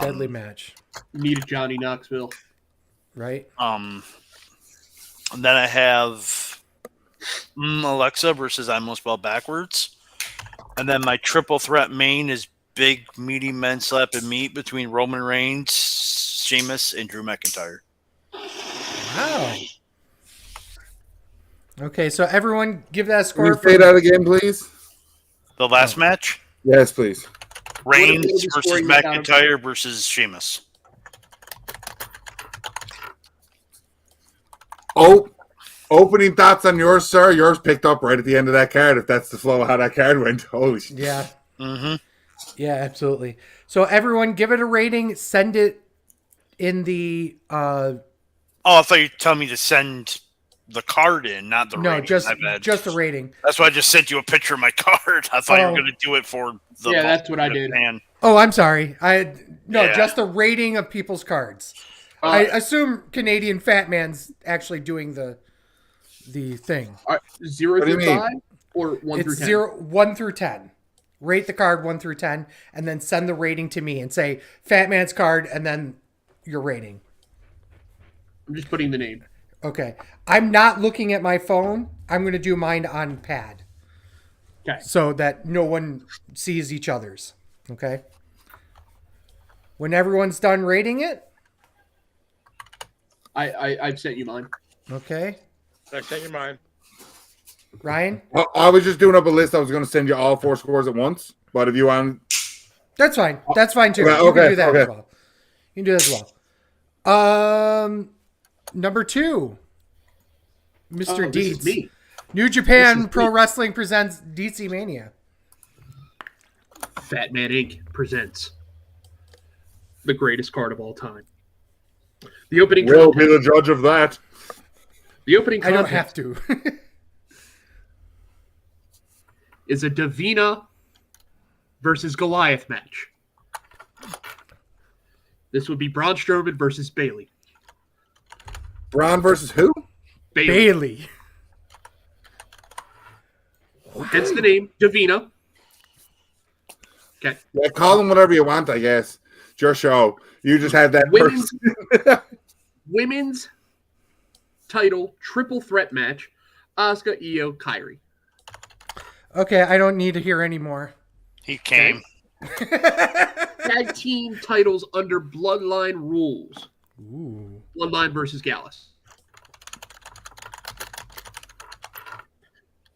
Deadly match. Need a Johnny Knoxville. Right? And then I have Alexa versus I Almost Spelled Backwards. And then my triple threat main is big, meaty men slapping meat between Roman Reigns, Sheamus, and Drew McIntyre. Wow. Okay, so everyone give that a Can you score. say that again, please? The last match? Yes, please. Reigns What are we versus scoring this down? McIntyre versus Sheamus. Oh, opening thoughts on yours, sir. Yours picked up right at the end of that card. If that's the flow of how that card went, holy shit. Yeah. Mm-hmm. Yeah, absolutely. So everyone give it a rating. Send it in the Oh, I thought you were telling me to send the card in, not the no, rating. just a rating. That's why I just sent you a picture of my card. I thought you were going to do it for the Yeah, that's what I did. fan. Oh, I'm sorry. Yeah. Just a rating of people's cards. I assume Canadian Fat Man's actually doing the thing. 0 What do you through mean? 5 or 1 through It's 10? 1 through 10. Rate the card 1 through 10, and then send the rating to me and say Fat Man's card, and then your rating. I'm just putting the name. Okay. I'm not looking at my phone. I'm going to do mine on pad. Okay. So that no one sees each other's. Okay. When everyone's done rating it. I've sent you mine. Okay. I sent you mine. Ryan? I was just doing up a list. I was going to send you all 4 scores at once. But if you want, That's fine. That's fine too. Okay, You can do that okay. as well. You can do that as well. Number 2. Mr. Oh, this is Dietz. me. New This Japan is Pro me. Wrestling presents DC Mania. Fat Man Inc. presents the greatest card of all time. The opening we'll be contest. the judge of that. The opening I don't contest have to. is a Davina versus Goliath match. This would be Braun Strowman versus Bailey. Braun versus who? Bailey. Hence the name, Davina. Okay. Yeah, call them whatever you want, I guess. It's your show. You just have that Women's title triple threat match. Asuka, Io, Kairi. Okay, I don't need to hear any more. He came. Tag team titles under Bloodline rules. Ooh. Bloodline versus Gallus.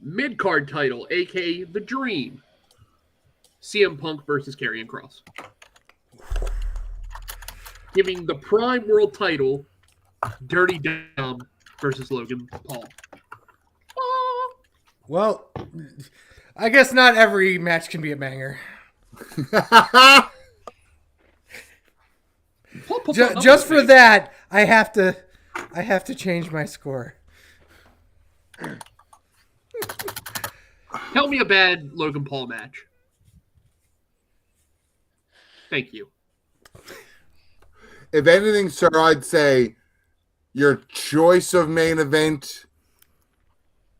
Mid-card title, a.k.a. The Dream. CM Punk versus Karrion Kross. Giving the Prime World title, Dirty Dom versus Logan Paul. Well, I guess not every match can be a banger. Just for that, I have to change my score. Tell me a bad Logan Paul match. Thank you. If anything, sir, I'd say your choice of main event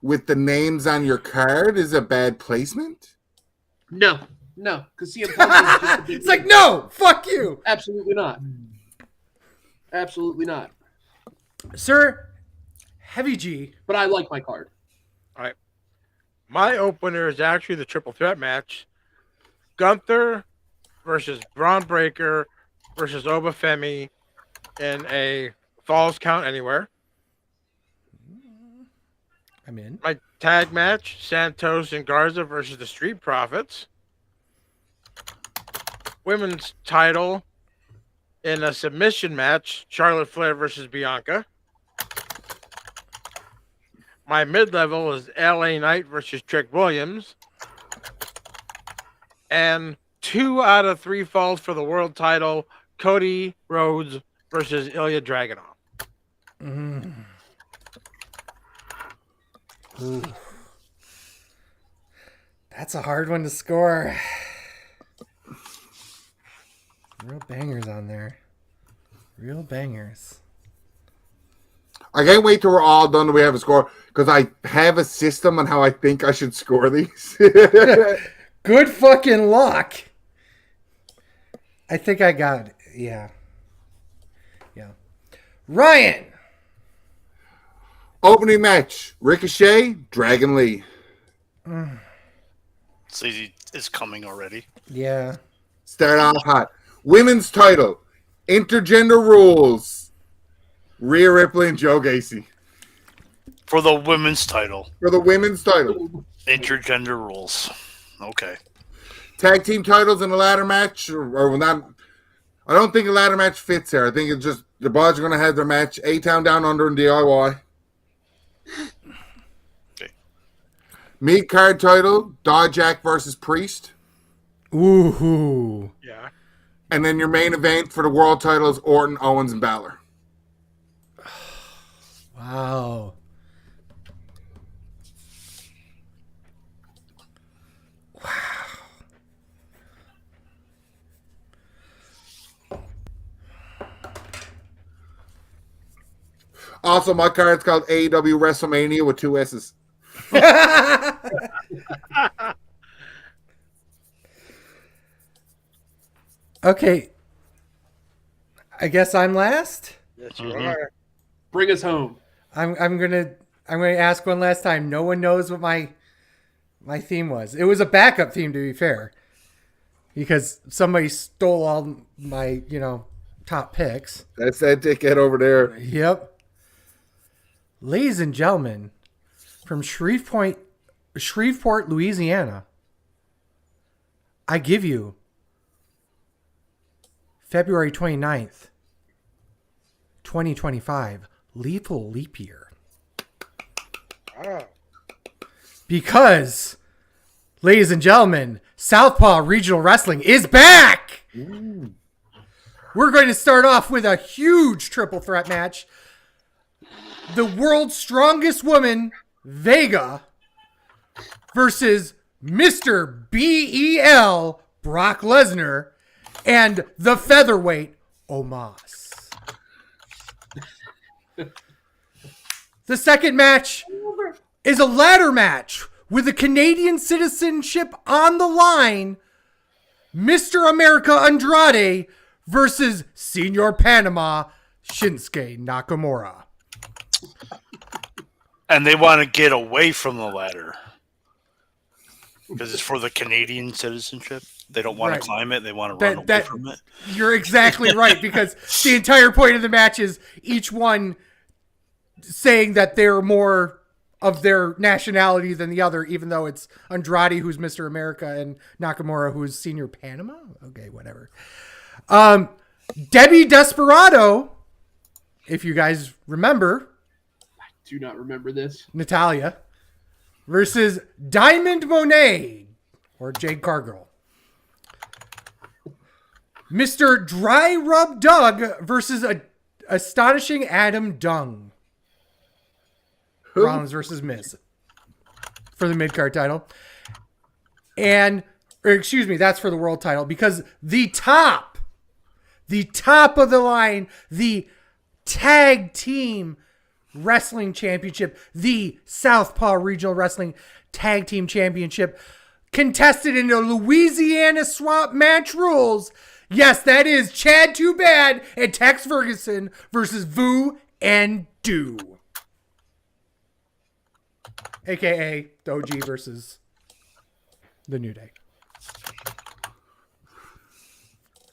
with the names on your card is a bad placement. No, because CM Punk is just a big It's like, no, fuck you. Absolutely not. Absolutely not. Sir, Heavy G. But I like my card. All right. My opener is actually the triple threat match. Gunther versus Braun Breaker versus Obafemi in a Falls Count Anywhere. I'm in. My tag match, Santos and Garza versus the Street Profits. Women's title in a submission match, Charlotte Flair versus Bianca. My mid-level is LA Knight versus Trick Williams. And 2 out of 3 falls for the world title, Cody Rhodes versus Ilya Dragunov. Ooh. That's a hard one to score. Real bangers on there. Real bangers. I can't wait till we're all done and we have a score because I have a system on how I think I should score these. Good fucking luck. I think I got it. Yeah. Ryan. Opening match, Ricochet, Dragon Lee. Sleazy is coming already. Yeah. Start off hot. Women's title, intergender rules, Rhea Ripley and Joe Gacy. For the women's title. For the women's title. Intergender rules. Okay. Tag team titles in a ladder match, or not. I don't think a ladder match fits here. I think it's just the boys are going to have their match. A-Town Down Under and DIY. Okay. Mid card title, Dijak versus Priest. Ooh. Yeah. And then your main event for the world title is Orton, Owens, and Balor. Wow. Also, my card's called AEW WrestleMania with 2 S's. Okay. I guess I'm last. Yes, you are. Bring us home. I'm gonna ask one last time. No one knows what my theme was. It was a backup theme, to be fair, because somebody stole all my top picks. That's that dickhead over there. Yep. Ladies and gentlemen, from Shreveport, Louisiana, I give you February 29th, 2025, lethal leap year. Oh. Because, ladies and gentlemen, Southpaw Regional Wrestling is back! Ooh. We're going to start off with a huge triple threat match. The world's strongest woman, Vega, versus Mr. BEL, Brock Lesnar, and the featherweight, Omos. The second match is a ladder match with a Canadian citizenship on the line. Mr. America Andrade versus Senor Panama Shinsuke Nakamura. And they want to get away from the ladder because it's for the Canadian citizenship. They don't want to climb it. They want to run away from it. You're exactly right, because the entire point of the match is each one saying that they're more of their nationality than the other, even though it's Andrade who's Mr. America and Nakamura who's Senior Panama. Okay, whatever. Debbie Desperado, if you guys remember. I do not remember this. Natalia versus Diamond Monet or Jade Cargill. Mr. Dry Rub Doug versus Astonishing Adam Dung. Rollins versus Miz for the mid-card title. That's for the world title, because the top of the line, the tag team wrestling championship, the Southpaw Regional Wrestling Tag Team Championship, contested in the Louisiana Swamp Match rules. Yes, that is Chad Too Bad and Tex Ferguson versus Vu and Do. AKA the OG versus the New Day.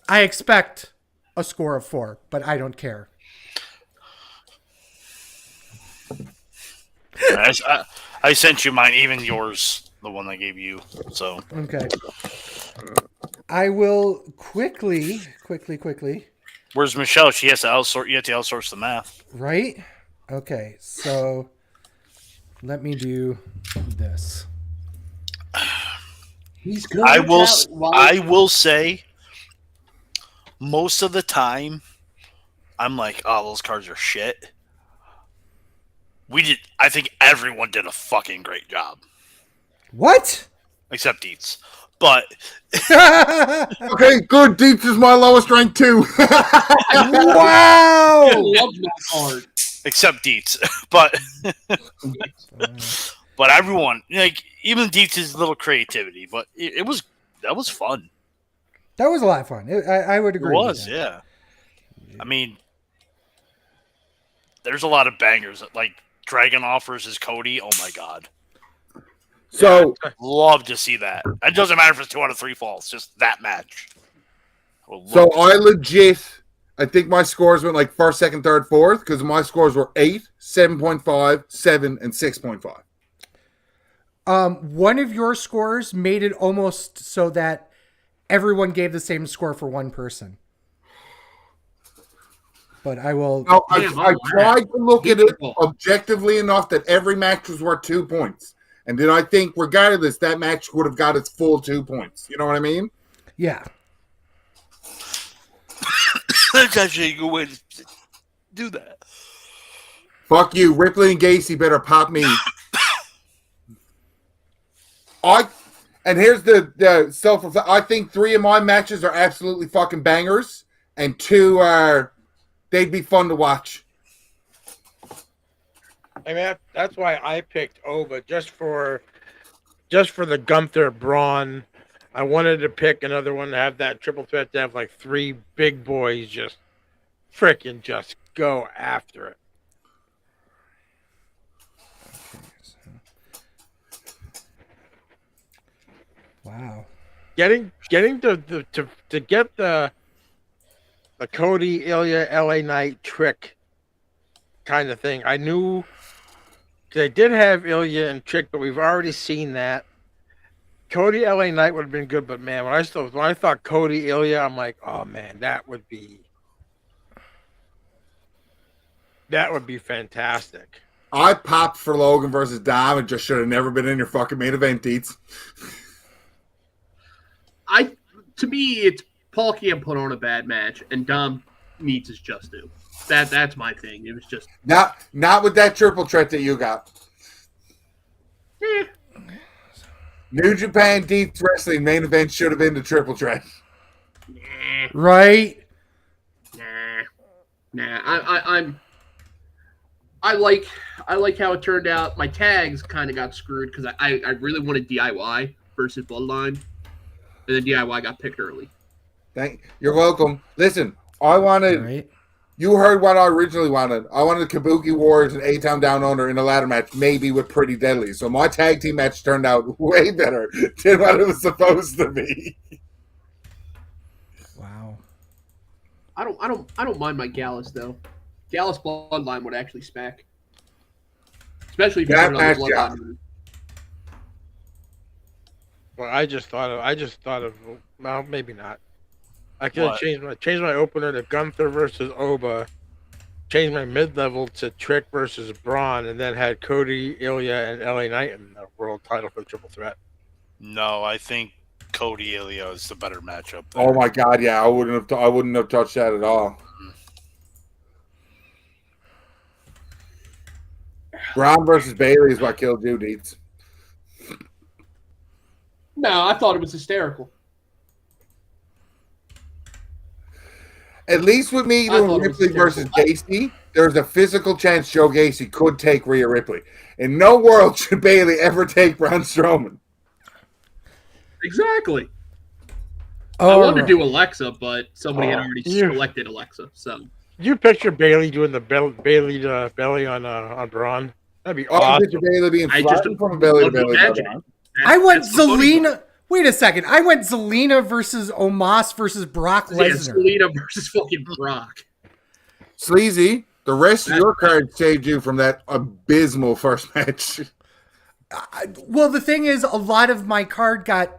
I expect a score of 4, but I don't care. I sent you mine, even yours, the one I gave you. So okay. I will quickly. Where's Michelle? She has to outsource. You have to outsource the math, right? Okay, so let me do this. He's good. I will say, most of the time, I'm like, oh, those cards are shit. I think everyone did a fucking great job. What? Except Dietz. But Okay, good. Deeps is my lowest rank too. Wow! I love that card. except Dietz. But everyone, like, even Dietz's little creativity, but that was fun. That was a lot of fun. I would agree. It was, yeah. I mean, there's a lot of bangers. Like Dragunov versus Cody. Oh my god. So Love to see that. It doesn't matter if it's 2 out of 3 falls. Just that match. I think my scores went like first, second, third, fourth, because my scores were 8, 7.5, 7, and 6.5. One of your scores made it almost so that everyone gave the same score for one person. But I will. No, I tried to look at it objectively enough that every match was worth 2 points. And then I think, regardless, that match would have got its full 2 points. You know what I mean? Yeah. That's actually a good way to do that. Fuck you. Ripley and Gacy better pop me. And here's the self. I think 3 of my matches are absolutely fucking bangers, and 2 they'd be fun to watch. I mean, that's why I picked Ova, just for the Gunther Braun. I wanted to pick another one to have that triple threat, to have like 3 big boys just freaking just go after it. Wow. Getting to get the Cody Ilya LA Knight trick kind of thing. I knew they did have Ilya and Trick, but we've already seen that. Cody LA Knight would have been good, but man, when I thought Cody Ilya, I'm like, oh man, that would be fantastic. I popped for Logan versus Dom and just should have never been in your fucking main event, Deets. To me, it's Paul can't put on a bad match, and Dom needs his just due. That's my thing. It was just not with that triple threat that you got. New Japan Deep Wrestling main event should have been the triple threat. Right? Nah. I'm I like how it turned out. My tags kind of got screwed because I really wanted DIY versus Bloodline, and then DIY got picked early. You're welcome. Listen, I wanted. Right. You heard what I originally wanted. I wanted Kabuki Warriors and A-Town Down Under in a ladder match, maybe with Pretty Deadly. So my tag team match turned out way better than what it was supposed to be. Wow. I don't mind my Gallus though. Gallus Bloodline would actually smack, especially if you That put it on match, the yeah. Bloodline. Well, I just thought of. Well, maybe not. I could have changed my opener to Gunther versus Oba, changed my mid-level to Trick versus Braun, and then had Cody, Ilya, and LA Knight in the world title for the triple threat. No, I think Cody Ilya is the better matchup there. Oh my God, yeah, I wouldn't have touched that at all. Braun versus Bailey is what killed you, Deets. No, I thought it was hysterical. At least with me I doing thought it was Ripley versus hysterical. Gacy, there's a physical chance Joe Gacy could take Rhea Ripley. In no world should Bailey ever take Braun Strowman. Exactly. I Oh, wanted to do Alexa, but somebody had already you- selected Alexa. So You picture Bailey doing the Bailey belly on Braun? That'd be I awesome. picture Bailey being I just flattened from a belly to love belly. imagining it. I went That's the funny part. Zelina. Wait a second. I went Zelina versus Omos versus Brock Yeah, Lesnar. Selena versus fucking Brock. Sleazy, the rest of your card saved you from that abysmal first match. Well, the thing is, a lot of my card got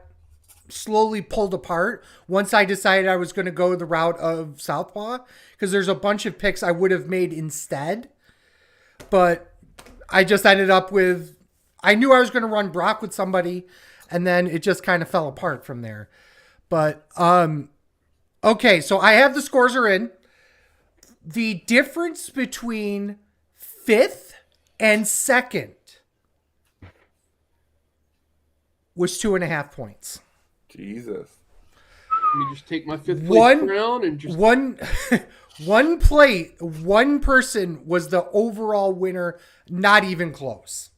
slowly pulled apart once I decided I was going to go the route of Southpaw, because there's a bunch of picks I would have made instead. But I just ended up with, I knew I was going to run Brock with somebody, and then it just kind of fell apart from there. But, okay, so I have the scores are in. The difference between 5th and 2nd was 2.5 points. Jesus. Let me just take my fifth place crown and just one person was the overall winner, not even close.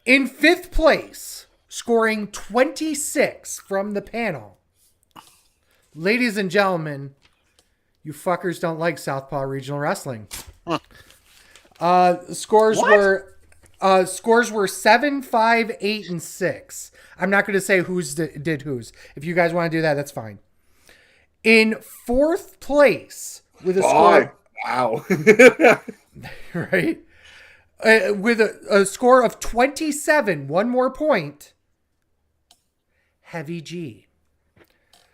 In 5th place, scoring 26 from the panel. Ladies and gentlemen, you fuckers don't like Southpaw Regional Wrestling. Scores were 7, 5, 8, and 6. I'm not going to say who's did whose. If you guys want to do that, that's fine. In 4th place with a score, Wow. right? With a score of 27, one more point. Heavy G.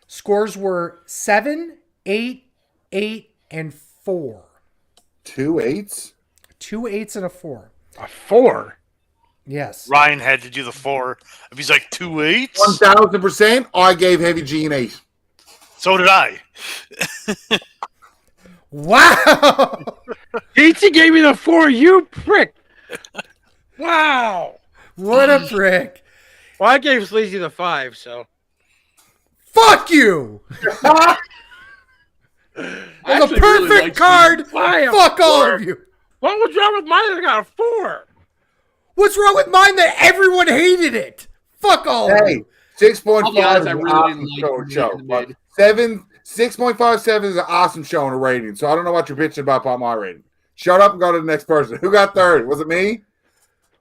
Scores were 7, 8, 8, and 4. 2 8s? 2 8s and a 4. A 4. Yes. Ryan had to do the 4. If he's like 2 8s, 1000%. I gave Heavy G an 8. so did I. Wow. Pizza gave me the 4, you prick. Wow. What a prick. Well, I gave Sleazy the 5, so. Fuck you. I That's a actually perfect really like card. Why a Fuck all 4? of you. What was wrong with mine? I got a 4. What's wrong with mine that everyone hated it? Fuck all of Hey, you. 6.5 I'll be honest, is I an really awesome didn't show. like But the 6.57 is an awesome show in a rating. So I don't know what you're bitching about my rating. Shut up and go to the next person. Who got third? Was it me?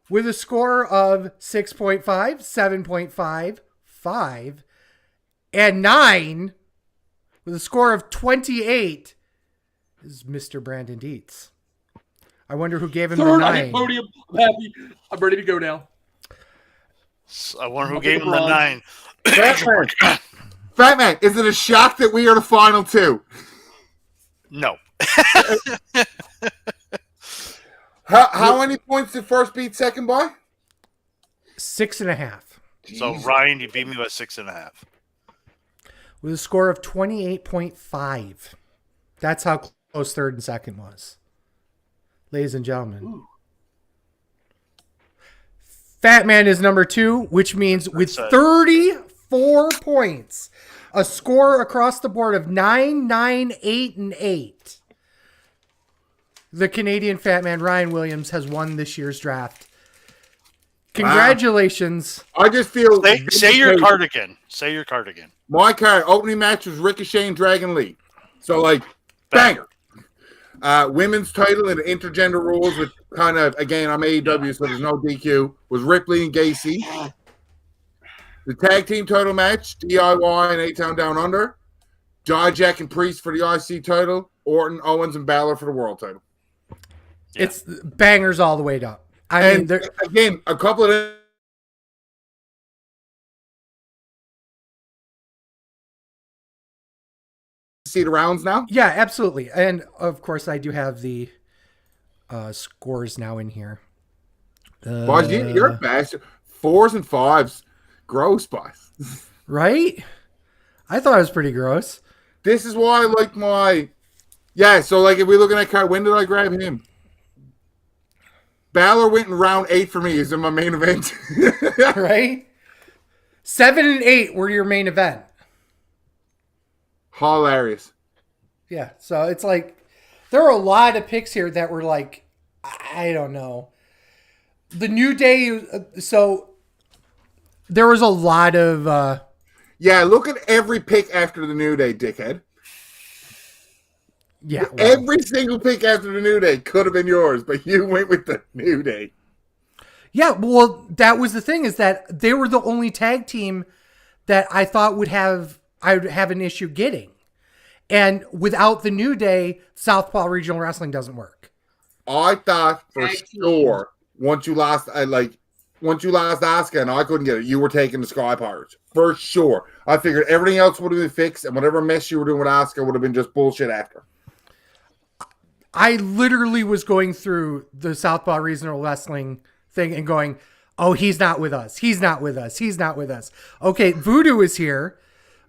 With a score of 6.5, 7.5, 5, and 9, with a score of 28, is Mr. Brandon Dietz. I wonder who gave him the third on the 9. podium. I'm happy. I'm ready to go now. I wonder who gave him the LeBron. 9. Fatman, is it a shock that we are the final 2? No. How many points did first beat second by? 6.5. So Ryan, you beat me by 6.5. With a score of 28.5. That's how close third and second was. Ladies and gentlemen. Ooh. Fat Man is number 2, which means with 34 points, a score across the board of 9, 9, 8, and 8. the Canadian Fat Man Ryan Williams has won this year's draft. Congratulations. Wow. I just feel... Say your card again. Say your card again. My card, opening match was Ricochet and Dragon Lee. So, like, banger. Women's title and intergender rules, with kind of, again, I'm AEW, so there's no DQ, was Ripley and Gacy. The tag team title match, DIY and A-Town Down Under. Jack and Priest for the IC title. Orton, Owens, and Balor for the world title. Yeah. It's bangers all the way up. I mean, again, a couple of... See the rounds now? Yeah, absolutely. And, of course, I do have the scores now in here. Boys, you're a bastard. 4s and 5s. Gross, boys. Right? I thought it was pretty gross. This is why I like my... Yeah, so like if we look at that card, when did I grab him? Balor went in round 8 for me. He's in my main event. Right? 7 and 8 were your main event. Hilarious. Yeah, so it's like there are a lot of picks here that were like, I don't know. The New Day, so there was a lot of... Yeah, look at every pick after the New Day, dickhead. Yeah, well, every single pick after the New Day could have been yours, but you went with the New Day. Yeah, well, that was the thing, is that they were the only tag team that I thought I would have an issue getting. And without the New Day, Southpaw Regional Wrestling doesn't work. I thought for sure once you lost Asuka and I couldn't get it, you were taking the Sky Pirates. For sure. I figured everything else would have been fixed, and whatever mess you were doing with Asuka would have been just bullshit after. I literally was going through the Southpaw Regional Wrestling thing and going, oh, he's not with us. He's not with us. He's not with us. Okay, Voodoo is here.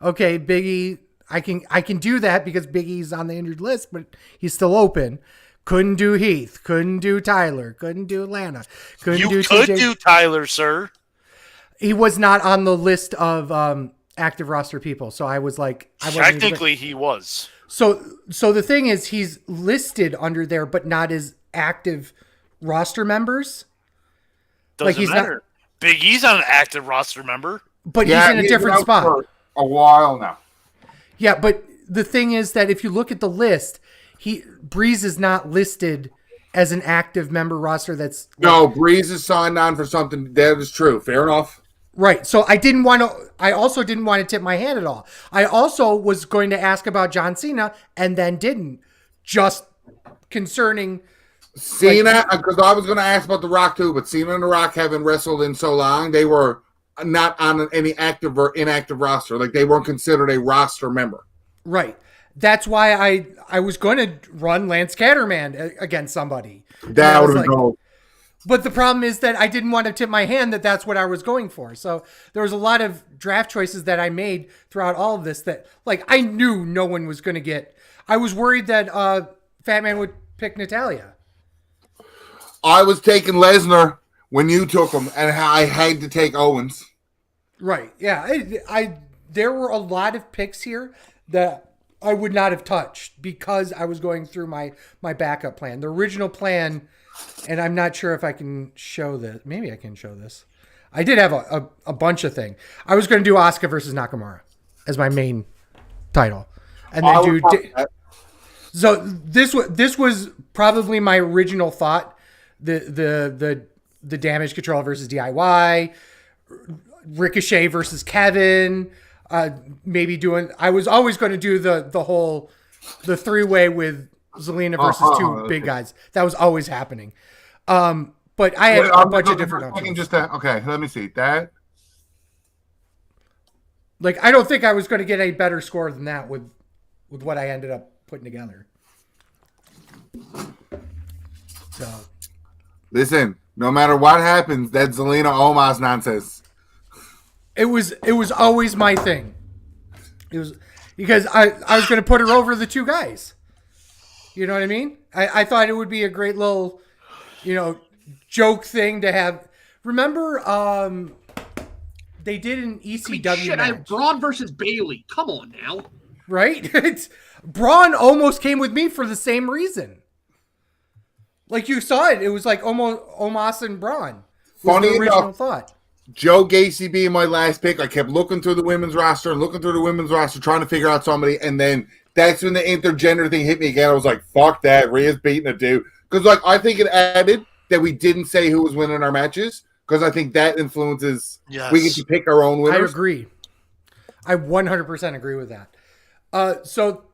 Okay, Biggie, I can do that because Biggie's on the injured list, but he's still open. Couldn't do Heath. Couldn't do Tyler. Couldn't do Atlanta. You could do Tyler, sir. He was not on the list of active roster people, so I was like, technically he was. So the thing is, he's listed under there, but not as active roster members. Doesn't matter. Big E's on an active roster member, but he's in a different spot. For a while now. Yeah, but the thing is that if you look at the list, Breeze is not listed as an active member roster. That's no, Breeze is signed on for something. That is true. Fair enough. Right. So I also didn't want to tip my hand at all. I also was going to ask about John Cena and then didn't, just concerning Cena, because I was going to ask about The Rock too, but Cena and The Rock haven't wrestled in so long. They were not on any active or inactive roster. Like they weren't considered a roster member. Right. That's why I was going to run Lance Catterman against somebody. That would have been But the problem is that I didn't want to tip my hand that that's what I was going for. So there was a lot of draft choices that I made throughout all of this that, like, I knew no one was going to get. I was worried that Fat Man would pick Natalya. I was taking Lesnar when you took him, and I had to take Owens. Right. Yeah. There were a lot of picks here that I would not have touched because I was going through my backup plan. The original plan... And I'm not sure if I can show this. Maybe I can show this. I did have a bunch of things. I was going to do Asuka versus Nakamura as my main title, and then so this was probably my original thought. The Damage Control versus DIY, Ricochet versus Kevin. Maybe doing. I was always going to do the 3-way with Zelina versus two big guys. That was always happening. But I had a bunch of different options. Okay, let me see. That. Like, I don't think I was going to get any better score than that with what I ended up putting together. So. Listen, no matter what happens, that Zelina Omos nonsense. It was always my thing. It was because I was going to put her over the two guys. You know what I mean? I thought it would be a great little, joke thing to have. Remember, they did an ECW match. I have Braun versus Bailey. Come on now. Right? Braun almost came with me for the same reason. Like you saw it. It was like almost Omos and Braun. Was Funny the original enough, thought. Joe Gacy being my last pick, I kept looking through the women's roster and looking through the women's roster, trying to figure out somebody, and then that's when the intergender thing hit me again. I was like, fuck that. Rhea's beating a dude. Because like I think it added that we didn't say who was winning our matches, because I think that influences we get to pick our own I winners. agree. I 100% agree with that. So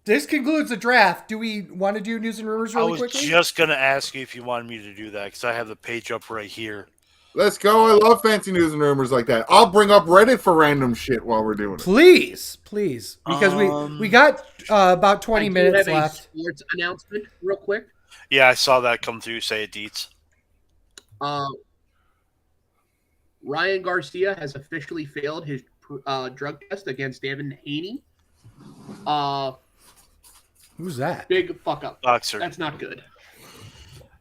this concludes the draft. Do we want to do news and rumors really quickly? I was just going to ask you if you wanted me to do that because I have the page up right here. Let's go. I love fancy news and rumors like that. I'll bring up Reddit for random shit while we're doing it. Please. Because we got about 20 minutes left. A sports announcement real quick. Yeah, I saw that come through. Say it, Deets. Ryan Garcia has officially failed his drug test against Devin Haney. Who's that? Big fuck up. Boxer. That's not good.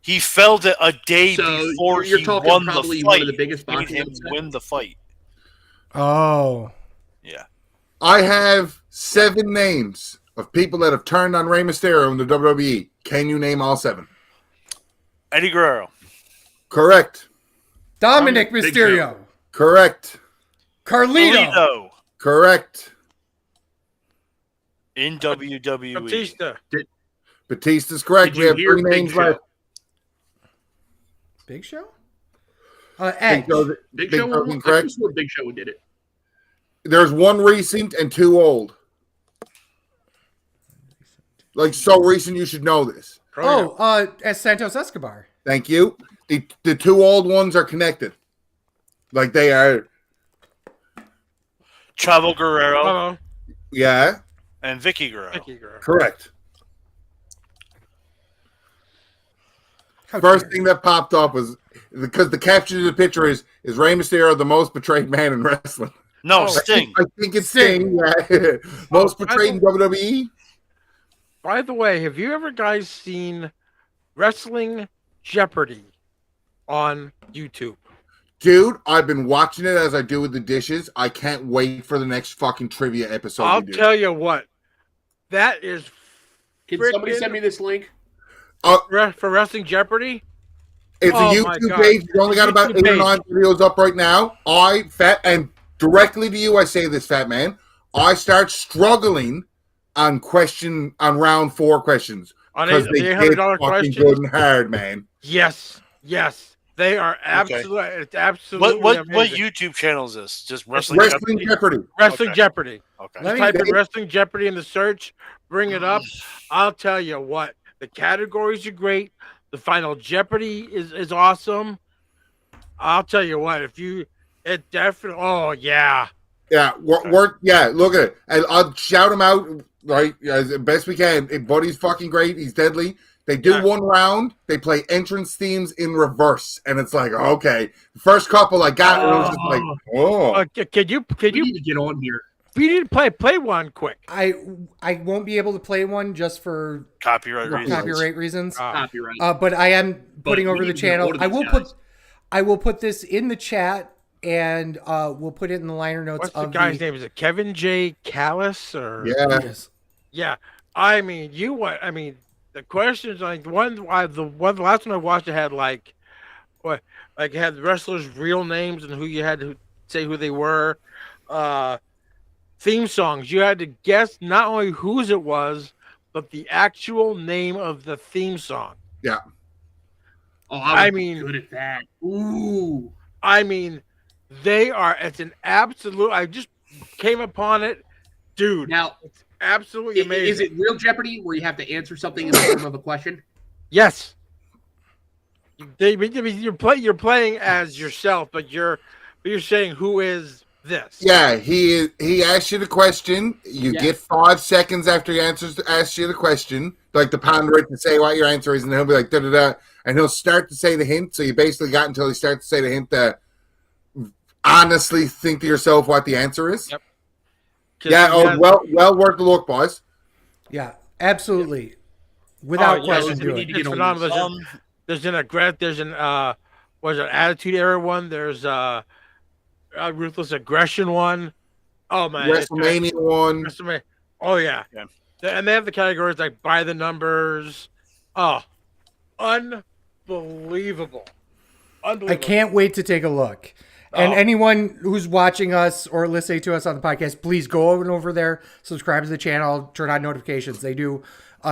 He felled it a day before you're he talking won probably the fight. one of the biggest Made boxing him upsets. win the fight. Oh. Yeah. I have 7 names of people that have turned on Rey Mysterio in the WWE. Can you name all 7? Eddie Guerrero. Correct. Dominic Big Mysterio. Correct. Carlito. Toledo. Correct. In WWE. Batista. Batista's correct. Did We you have hear 3 Big names Show? left. Big Show? Edge. Big Show Show. incorrect. I just swore Big Show did it. There's 1 recent and 2 old. Like so recent, you should know this. As Santos Escobar. Thank you. The 2 old ones are connected. Like they are. Chavo Guerrero Hello. Yeah. and Vicky Guerrero. Vicky Guerrero. Correct. How First dare thing that popped up was because the caption of the picture is Rey Mysterio the most betrayed man in wrestling? No, Oh, Sting. I think it's Sting. Yeah. Most I betrayed in WWE. By the way, have you ever guys seen Wrestling Jeopardy on YouTube? Dude, I've been watching it as I do with the dishes. I can't wait for the next fucking trivia episode. I'll we do. tell you what, that is Can somebody send me this link? for Wrestling Jeopardy. It's Oh a my YouTube God. page. We only got about YouTube 8 or 9 page. videos up right now. And directly to you, I say this, Fat Man. I start struggling on round 4 questions On because they the get $800 fucking questions. good and hard, man. Yes, they are absolutely. It's absolutely What amazing. YouTube channel is this? Just Wrestling Wrestling Jeopardy? Jeopardy. Wrestling Okay. Jeopardy. Okay. Let me- Type in Wrestling Jeopardy in the search, bring it up. I'll tell you what, the categories are great. The final Jeopardy is awesome. I'll tell you what, it definitely. Oh yeah. Yeah, look at it. And I'll shout him out right as best we can. Buddy's fucking great. He's deadly. They do 1 round. They play entrance themes in reverse, and it's like, okay. The first couple I got, it was just like, oh. Can you We need to get on here. we need to play one quick. I won't be able to play one just for Copyright reasons. copyright reasons. Copyright. But I am putting we over the need to get channel. hold of these I will put this in the chat, and we'll put it in the liner notes What's the of guy's name? Is it Kevin J. Callis or? Yeah. Yes. Yeah. I mean, the questions like the last one I watched, it had like it had the wrestlers' real names and who you had to say who they were. Theme songs, you had to guess not only whose it was, but the actual name of the theme song. Yeah. Oh, I I'm mean- good at that. Ooh. I mean, it's an absolute. I just came upon it, dude. Now, It's absolutely amazing. is it real Jeopardy where you have to answer something in the form of a question? Yes. You're playing as yourself, but you're saying who is this? Yeah, he asks you the question. You Yeah. get 5 seconds after he asks you the question, like the ponder it to say what your answer is, and he'll be like, da-da-da, and he'll start to say the hint. So you basically got until he starts to say the hint to honestly think to yourself what the answer is. Yep. Yeah, well worth the look, boys. Yeah, absolutely. Without yeah, question, we do need it. to It's get on phenomenal. this. There's an Attitude Era one. There's a Ruthless Aggression one. Oh man, WrestleMania one. WrestleMania. Oh yeah. Yeah. And they have the categories like by the numbers, Oh, unbelievable. I can't wait to take a look. And anyone who's watching us or listening to us on the podcast, please go over there, subscribe to the channel, turn on notifications. They do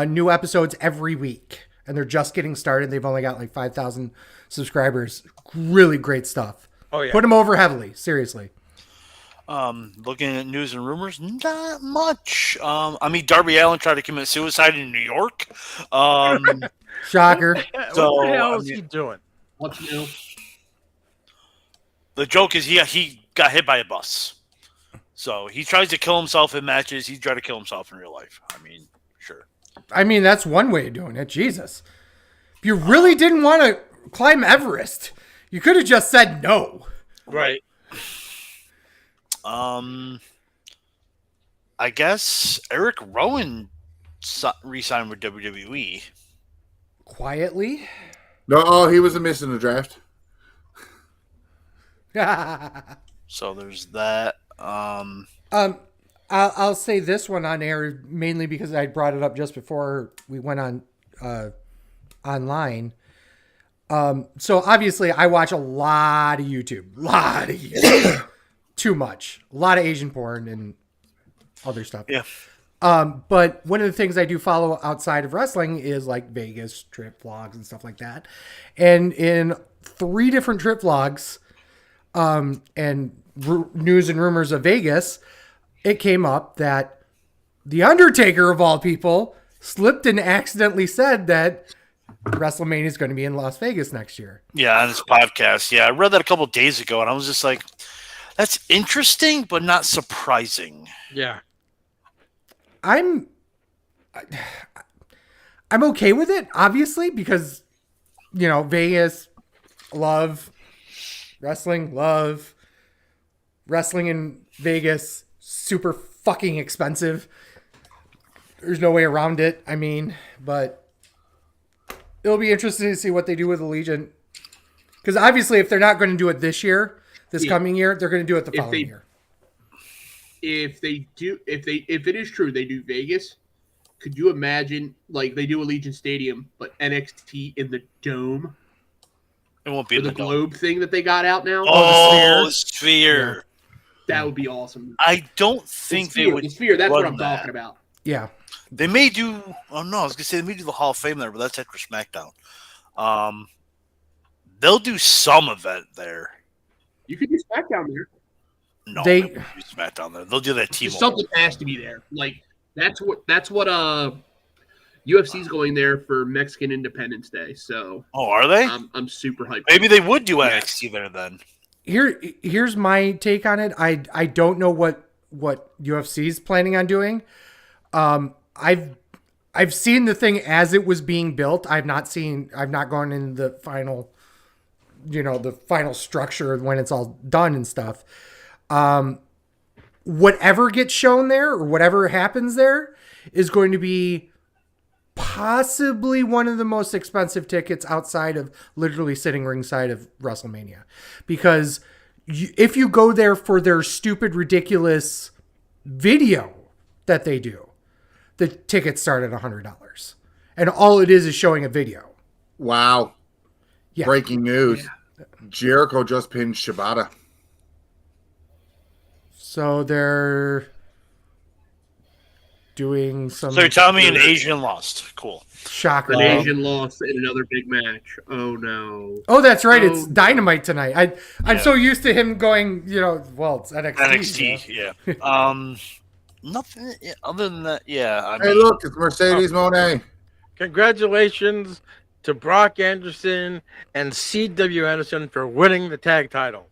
new episodes every week, and they're just getting started. They've only got like 5,000 subscribers. Really great stuff. Oh, yeah. Put them over heavily, seriously. Looking at news and rumors, not much. Darby Allin tried to commit suicide in New York. Shocker. What So, the hell is he doing? What's new? The joke is he got hit by a bus. So he tries to kill himself in matches. He tried to kill himself in real life. I mean, sure. I mean, that's one way of doing it. Jesus. If you really didn't want to climb Everest, you could have just said no. Right. I guess Eric Rowan re-signed with WWE. Quietly. No, he was a miss in the draft. So there's that. I'll say this one on air mainly because I brought it up just before we went on online. So obviously I watch a lot of YouTube. Too much. A lot of Asian porn and other stuff. Yeah. But one of the things I do follow outside of wrestling is like Vegas trip vlogs and stuff like that. And in 3 different trip vlogs, and news and rumors of Vegas, it came up that The Undertaker, of all people, slipped and accidentally said that WrestleMania is going to be in Las Vegas next year. Yeah, on his podcast. Yeah, I read that a couple of days ago, and I was just like, that's interesting, but not surprising. Yeah. I'm okay with it, obviously, because, Vegas, love wrestling in Vegas, super fucking expensive. There's no way around it. I mean, but it'll be interesting to see what they do with Allegiant. Because obviously, if they're not going to do it this coming year, they're going to do it the following year. If it is true, they do Vegas. Could you imagine, like, they do Allegiant Stadium, but NXT in the Dome? It won't be in the the globe thing that they got out now. Oh, the sphere. Yeah. That would be awesome. I don't think they would. The sphere. That's what I'm that. talking about. Yeah. They may do. Oh no, I was gonna say they may do the Hall of Fame there, but that's after SmackDown. They'll do some event there. You could do SmackDown there. No, they won't do SmackDown there. They'll do that T-Mobile. Something has to be there. Like that's what UFC's going there for Mexican Independence Day. So are they? I'm super hyped. Maybe they would do NXT there then. Here's my take on it. I don't know what UFC's planning on doing. I've seen the thing as it was being built. I've not gone in the final, the final structure when it's all done and stuff. Whatever gets shown there or whatever happens there is going to be possibly one of the most expensive tickets outside of literally sitting ringside of WrestleMania. Because if you go there for their stupid, ridiculous video that they do, the tickets start at $100. And all it is showing a video. Wow. Yeah. Breaking news. Yeah. Jericho just pinned Shibata. So they're doing some... So you're telling me an Asian lost. Cool. Shocker. An Asian lost in another big match. Oh, no. Oh, that's right. It's Dynamite tonight. I'm so used to him going, well, it's NXT. NXT, yeah. Nothing other than that, yeah. Hey, look, it's Mercedes Moné. Congratulations to Brock Anderson and C.W. Anderson for winning the tag titles.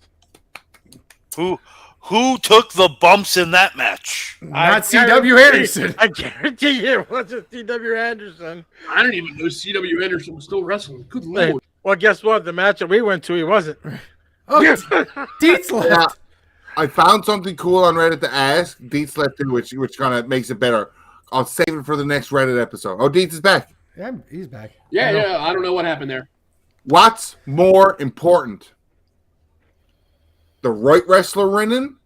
Who took the bumps in that match? Not C.W. Anderson. I guarantee you it wasn't C.W. Anderson. I didn't even know C.W. Anderson was still wrestling. Good Lord. Well, guess what? The match that we went to, he wasn't. Oh, Deets left. Yeah, I found something cool on Reddit to ask. Deets left too, which kind of makes it better. I'll save it for the next Reddit episode. Oh, Deets is back. Yeah, he's back. Yeah, I don't know what happened there. What's more important? The right wrestler winning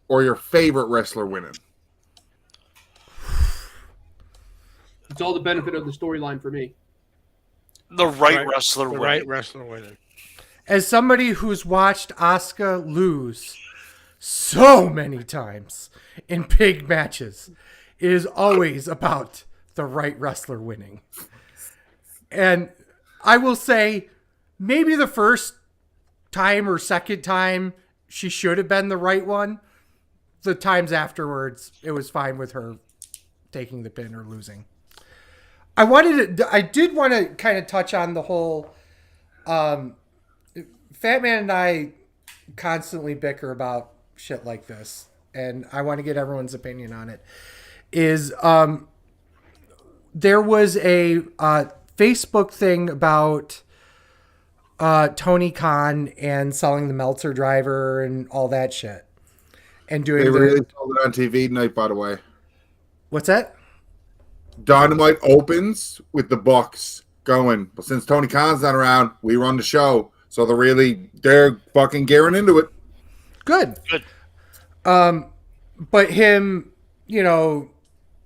or your favorite wrestler winning? It's all the benefit of the storyline for me. The right wrestler The winning. right wrestler winning. As somebody who's watched Asuka lose so many times in big matches, it is always about the right wrestler winning. And I will say, maybe the first time or second time she should have been the right one. The times afterwards, it was fine with her taking the pin or losing. I did want to kind of touch on the whole. Fatman and I constantly bicker about shit like this, and I want to get everyone's opinion on it. There was a Facebook thing about Tony Khan and selling the Meltzer driver and all that shit, and doing They really told it on TV tonight, by the way. What's that? Dynamite opens with the Bucks going, but since Tony Khan's not around, we run the show. So they're fucking gearing into it. Good. But him,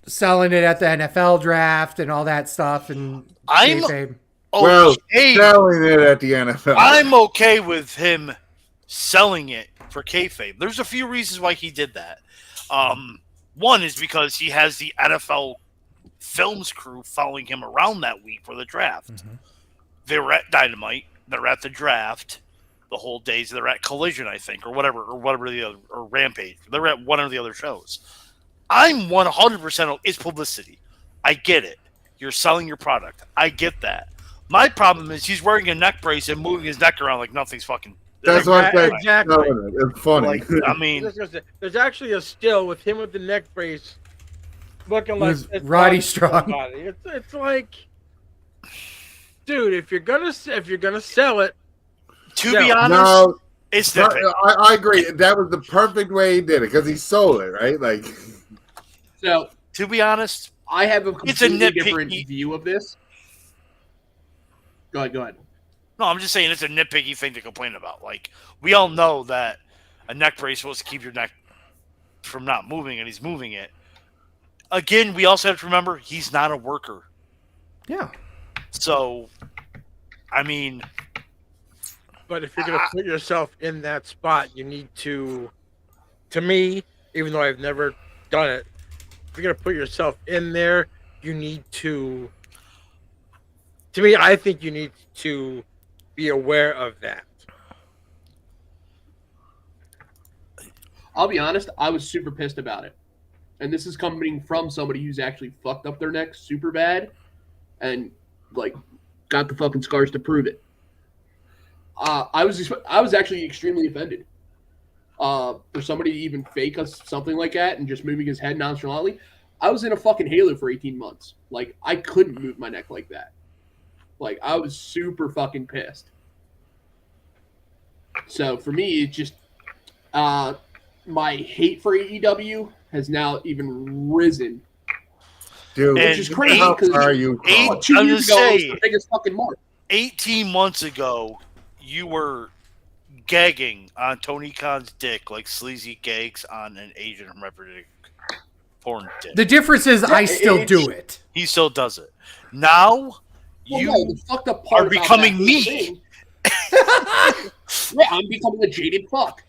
selling it at the NFL draft and all that stuff, and kayfabe. Selling it at the NFL. I'm okay with him selling it for kayfabe. There's a few reasons why he did that. One is because he has the NFL Films crew following him around that week for the draft. Mm-hmm. They were at Dynamite. They're at the draft the whole days. They're at Collision, I think, or whatever the other, or Rampage. They're at one of the other shows. I'm 100%. It's publicity. I get it. You're selling your product. I get that. My problem is he's wearing a neck brace and moving his neck around like nothing's fucking. That's what I said. Exactly. It's funny. Like, I mean, there's actually a still with him with the neck brace, looking like Roddy Strong. It's like, dude, if you're gonna sell it, to be honest, it's different. I agree. That was the perfect way he did it because he sold it, right? Like, so to be honest, I have a completely different view of this. Go ahead. No, I'm just saying it's a nitpicky thing to complain about. Like, we all know that a neck brace is supposed to keep your neck from not moving, and he's moving it. Again, we also have to remember he's not a worker. Yeah. So, I mean... But if you're going to put yourself in that spot, you need to me, even though I've never done it, if you're going to put yourself in there, you need to me, I think you need to be aware of that. I'll be honest, I was super pissed about it. And this is coming from somebody who's actually fucked up their neck super bad and, like, got the fucking scars to prove it. I was actually extremely offended for somebody to even fake us something like that and just moving his head nonchalantly. I was in a fucking halo for 18 months. Like, I couldn't move my neck like that. Like, I was super fucking pissed. So, for me, it just... my hate for AEW has now even risen. Dude, which is crazy because 2 years ago, it was the biggest fucking mark. 18 months ago, you were gagging on Tony Khan's dick like Sleazy gags on an Asian representative porn dick. The difference is I still do it. He still does it. Now, the fucked up part are becoming me. Yeah, I'm becoming a jaded fuck.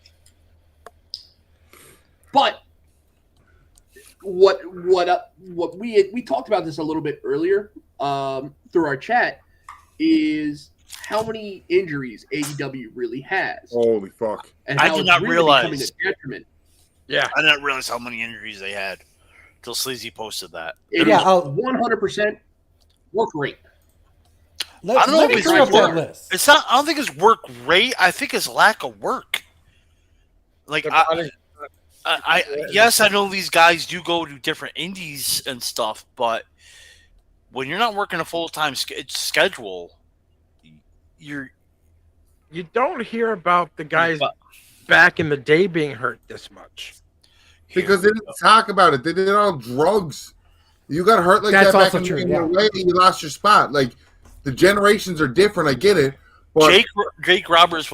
But what we talked about this a little bit earlier through our chat is how many injuries AEW really has. Holy fuck! And I did not realize. Yeah, I didn't realize how many injuries they had until Sleazy posted that. It is 100% work rate. I don't know if it's work. It's not. I don't think it's work rate. I think it's lack of work. Like yes, I know these guys do go to different indies and stuff, but when you're not working a full-time schedule, you don't hear about the guys back in the day being hurt this much because they didn't talk about it. They did it on drugs. You got hurt like that back in the way. You lost your spot. Like the generations are different. I get it. But Jake Roberts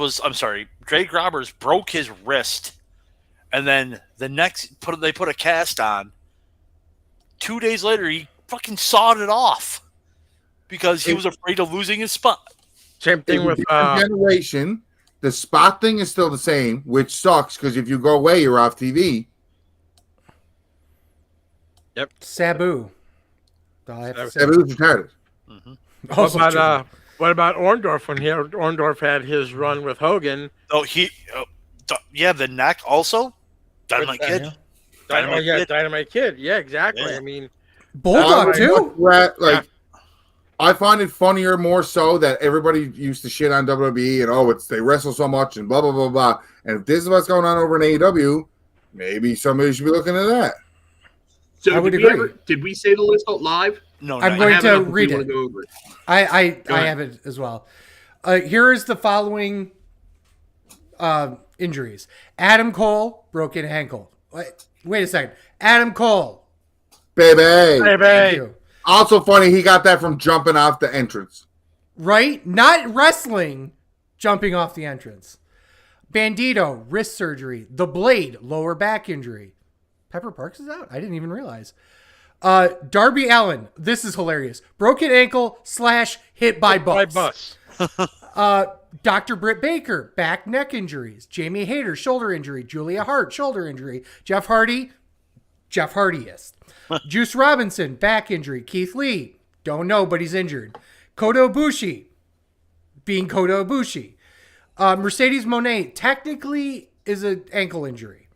Jake Roberts broke his wrist. And then they put a cast on. 2 days later, he fucking sawed it off. because he was afraid of losing his spot. Same thing with generation. The spot thing is still the same, which sucks because if you go away, you're off TV. Sabu. That's all I have to say. Sabu's retarded. Also true. What about Orndorff when Orndorff had his run with Hogan? Oh, the neck also. Dynamite Kid. Yeah. Dynamite Kid. Yeah, exactly. Yeah. I mean, Bulldog too. I find it funnier more so that everybody used to shit on WWE and they wrestle so much and blah blah blah blah. And if this is what's going on over in AEW, maybe somebody should be looking at that. So I would did agree. Did we say the list out live? No, I'm not going yet. to If we read wanna it. go over it. I Go ahead. have it as well. Here is the following injuries: Adam Cole, broken ankle. Wait a second. Adam Cole. Baby. Thank you. Also funny, he got that from jumping off the entrance. Right? Not wrestling, jumping off the entrance. Bandito, wrist surgery. The Blade, lower back injury. Pepper Parks is out? I didn't even realize. Darby Allin, this is hilarious. Broken ankle / hit by bus. Dr. Britt Baker, back neck injuries. Jamie Hayter, shoulder injury. Julia Hart, shoulder injury. Jeff Hardy, Jeff Hardiest. Juice Robinson, back injury. Keith Lee, don't know, but he's injured. Kota Ibushi, being Kota Ibushi. Mercedes Moné, technically is an ankle injury.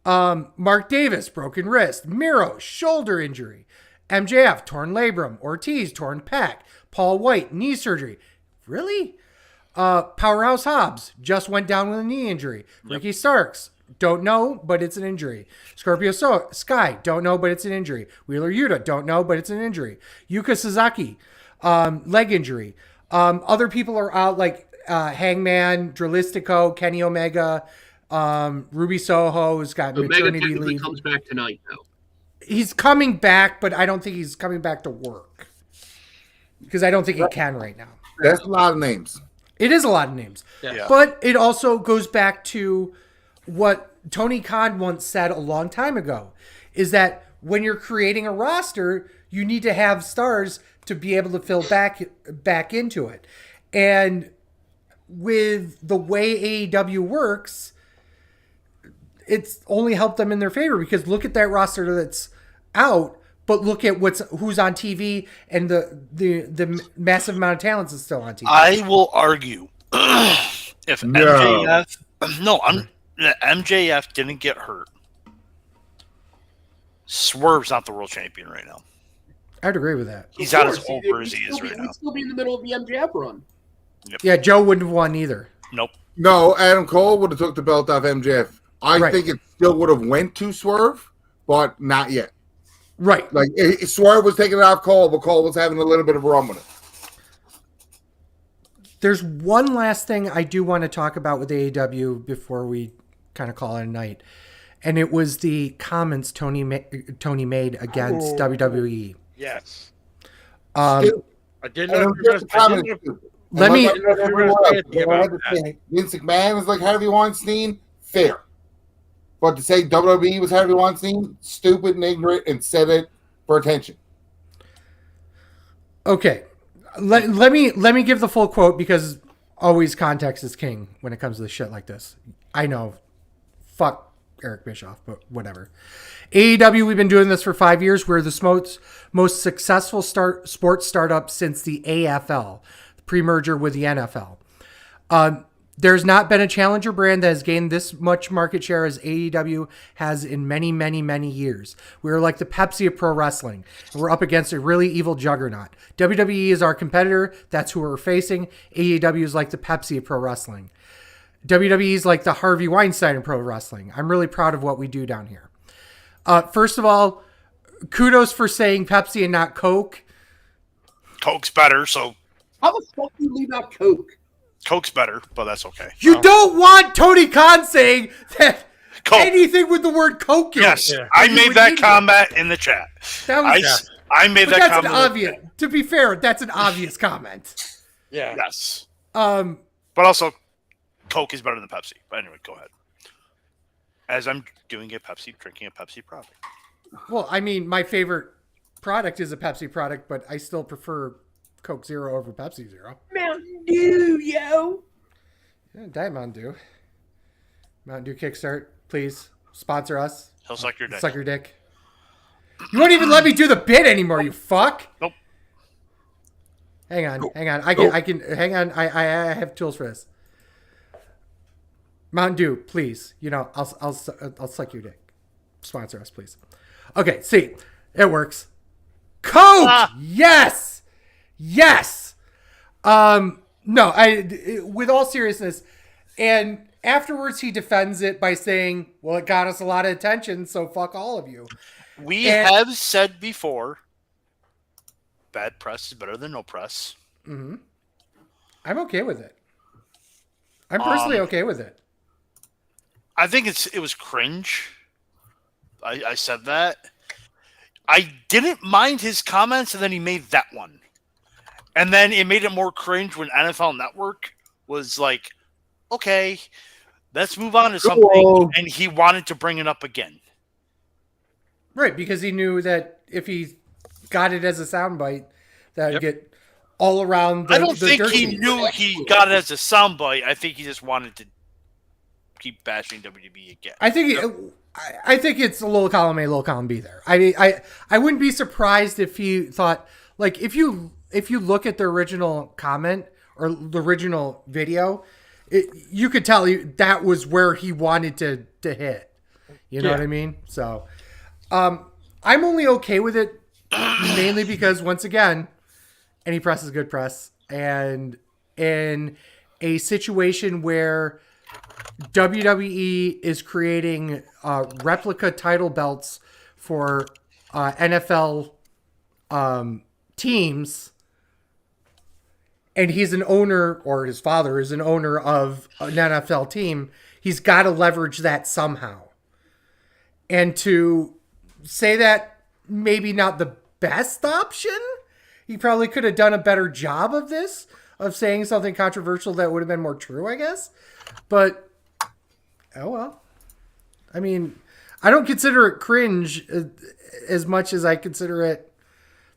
Mark Davis, broken wrist. Miro, shoulder injury. MJF, torn labrum. Ortiz, torn pec. Paul White, knee surgery. Really? Powerhouse Hobbs just went down with a knee injury. Ricky Starks, don't know, but it's an injury. Scorpio Sky, don't know, but it's an injury. Wheeler Yuta, don't know, but it's an injury. Yuka Sasaki, leg injury. Other people are out like Hangman, Dralistico, Kenny Omega, Ruby Soho has got Omega maternity technically leave. comes back tonight, though. He's coming back, but I don't think he's coming back to work because I don't think he can right now. That's a lot of names. It is a lot of names. Yeah. But it also goes back to what Tony Khan once said a long time ago, is that when you're creating a roster, you need to have stars to be able to fill back into it. And with the way AEW works, it's only helped them in their favor because look at that roster that's out, but look at who's on TV and the massive amount of talent that's still on TV. I will argue if MJF didn't get hurt, Swerve's not the world champion right now. I'd agree with that. He's not as over as he is right now. We'd still be in the middle of the MJF run. Yeah, Joe wouldn't have won either. Nope. No, Adam Cole would have took the belt off MJF. I think it still would have went to Swerve, but not yet. Right. Like Swerve was taking it off Cole, but Cole was having a little bit of a run with it. There's one last thing I do want to talk about with AEW before we kind of call it a night, and it was the comments Tony made against WWE. yes. I didn't know. Let me. Vince McMahon was like Harvey Weinstein. Fair. But to say WWE was Harvey Weinstein, stupid and ignorant, and said it for attention. Okay, let me give the full quote because always context is king when it comes to shit like this. I know, fuck Eric Bischoff, but whatever. AEW, we've been doing this for 5 years. We're the most successful sports startup since the AFL, the pre-merger with the NFL. There's not been a challenger brand that has gained this much market share as AEW has in many, many, many years. We're like the Pepsi of pro wrestling. We're up against a really evil juggernaut. WWE is our competitor. That's who we're facing. AEW is like the Pepsi of pro wrestling. WWE is like the Harvey Weinstein of pro wrestling. I'm really proud of what we do down here. First of all, kudos for saying Pepsi and not Coke. Coke's better, so How the fuck do you leave out Coke? Coke's better, but that's okay. You don't want Tony Khan saying that Coke. anything with the word Coke in Yes, it. I You made would that need comment in the chat. That was, I made but that that's comment. an obvious. To be fair, that's an obvious comment. Yeah. Yes, Um, but also Coke is better than Pepsi. But anyway, go ahead. As I'm drinking a Pepsi product. well, I mean, my favorite product is a Pepsi product, but I still prefer Coke Zero over Pepsi Zero. Mountain Dew, yo. Yeah, Diet Mountain Dew. Mountain Dew Kickstart, please sponsor us. He'll suck your dick. Suck your dick. You won't even let me do the bit anymore, you fuck. Nope. Hang on. I can hang on. I have tools for this. Mountain Dew, please. I'll suck your dick. Sponsor us, please. Okay, see, it works. Coke, yes. No, with all seriousness, and afterwards he defends it by saying, "Well, it got us a lot of attention, so fuck all of you." We have said before, bad press is better than no press. Mm-hmm. I'm okay with it. I'm personally okay with it. I think it was cringe. I said that. I didn't mind his comments, and then he made that one. And then it made it more cringe when NFL Network was like, okay, let's move on to something. Cool. And he wanted to bring it up again. Right, because he knew that if he got it as a soundbite, that would get all around the I don't think dirt he sheet. knew he got it as a soundbite. I think he just wanted to keep bashing WWE again. I think it's a little column A, little column B there. I mean, I wouldn't be surprised if he thought, like, if you look at the original comment or the original video, you could tell that was where he wanted to hit. You know what I mean? So, I'm only okay with it mainly because, once again, any press is good press, and in a situation where WWE is creating replica title belts for NFL teams, and he's an owner, or his father is an owner of an NFL team, he's got to leverage that somehow. And to say that maybe not the best option, he probably could have done a better job of this, of saying something controversial that would have been more true, I guess. But oh well. I mean, I don't consider it cringe as much as I consider it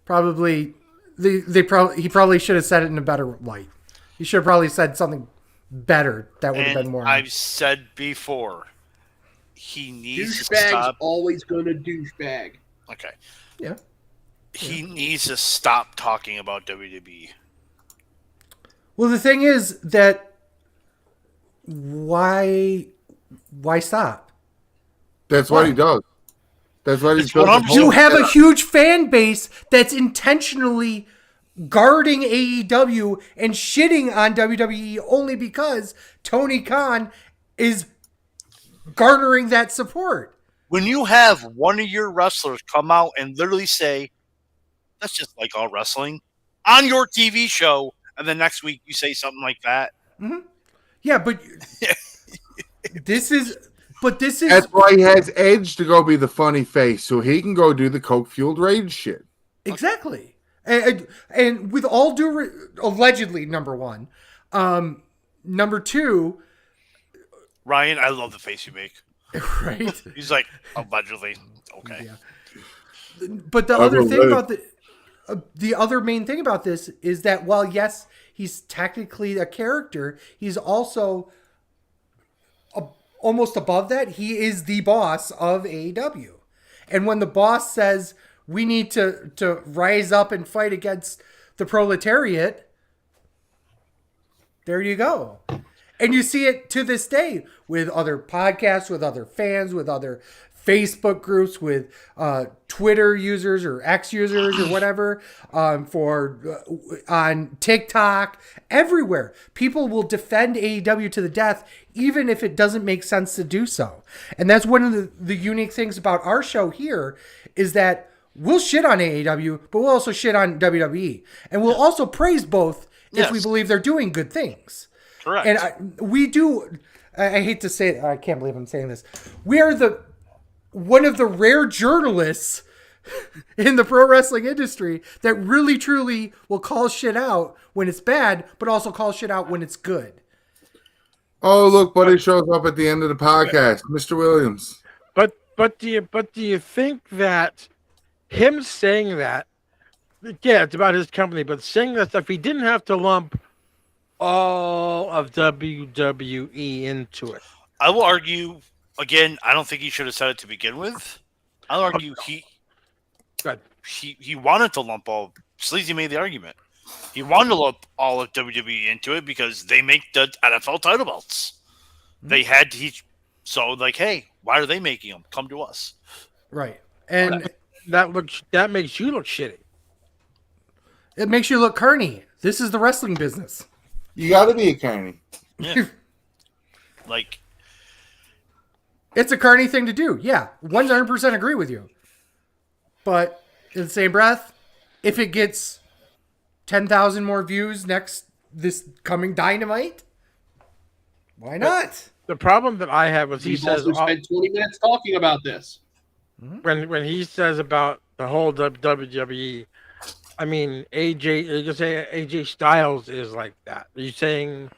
probably. He probably should have said it in a better light. He should have probably said something better that would have been more. I've said before, he needs to Douchebag's stop. always gonna douchebag. Okay. Yeah. He needs to stop talking about WWE. Well, the thing is that why stop? That's what he does. That's what he's what I'm doing. You have a huge fan base that's intentionally guarding AEW and shitting on WWE only because Tony Khan is garnering that support. When you have one of your wrestlers come out and literally say, that's just like all wrestling, on your TV show, and then next week you say something like that. Mm-hmm. Yeah, but this is. That's why he has Edge to go be the funny face, so he can go do the coke-fueled rage shit. Exactly. And with all due... allegedly, number one. Number two... Ryan, I love the face you make. Right? He's like, allegedly. Okay. Yeah. But the other thing about the other main thing about this is that while, yes, he's technically a character, he's also... almost above that, he is the boss of AEW. And when the boss says, we need to rise up and fight against the proletariat, there you go. And you see it to this day with other podcasts, with other fans, with other Facebook groups, with Twitter users or X users or whatever, on TikTok, everywhere. People will defend AEW to the death, even if it doesn't make sense to do so. And that's one of the unique things about our show here is that we'll shit on AEW, but we'll also shit on WWE. And we'll also praise both if we believe they're doing good things. Correct. And we do, I hate to say it, I can't believe I'm saying this. We are one of the rare journalists in the pro wrestling industry that really truly will call shit out when it's bad, but also call shit out when it's good. Oh, look, buddy shows up at the end of the podcast, Mr. Williams. But do you think that him saying that Yeah, it's about his company, but saying that stuff, he didn't have to lump all of WWE into it. I will argue again. I don't think he should have said it to begin with. I'll argue Good. he wanted to lump all. Sleazy made the argument. He wanted to lump all of WWE into it because they make the NFL title belts. They had to. So like, hey, why are they making them? Come to us. Right. And That makes you look shitty. it makes you look carny. This is the wrestling business. You got to be a carny. Yeah. Like, It's a carny thing to do. Yeah, 100% agree with you. But in the same breath, if it gets 10,000 more views this coming Dynamite, why not? The problem that I have was he We've says also spent 20 minutes talking about this. when he says about the whole WWE. I mean, you can say AJ Styles is like that. Are you saying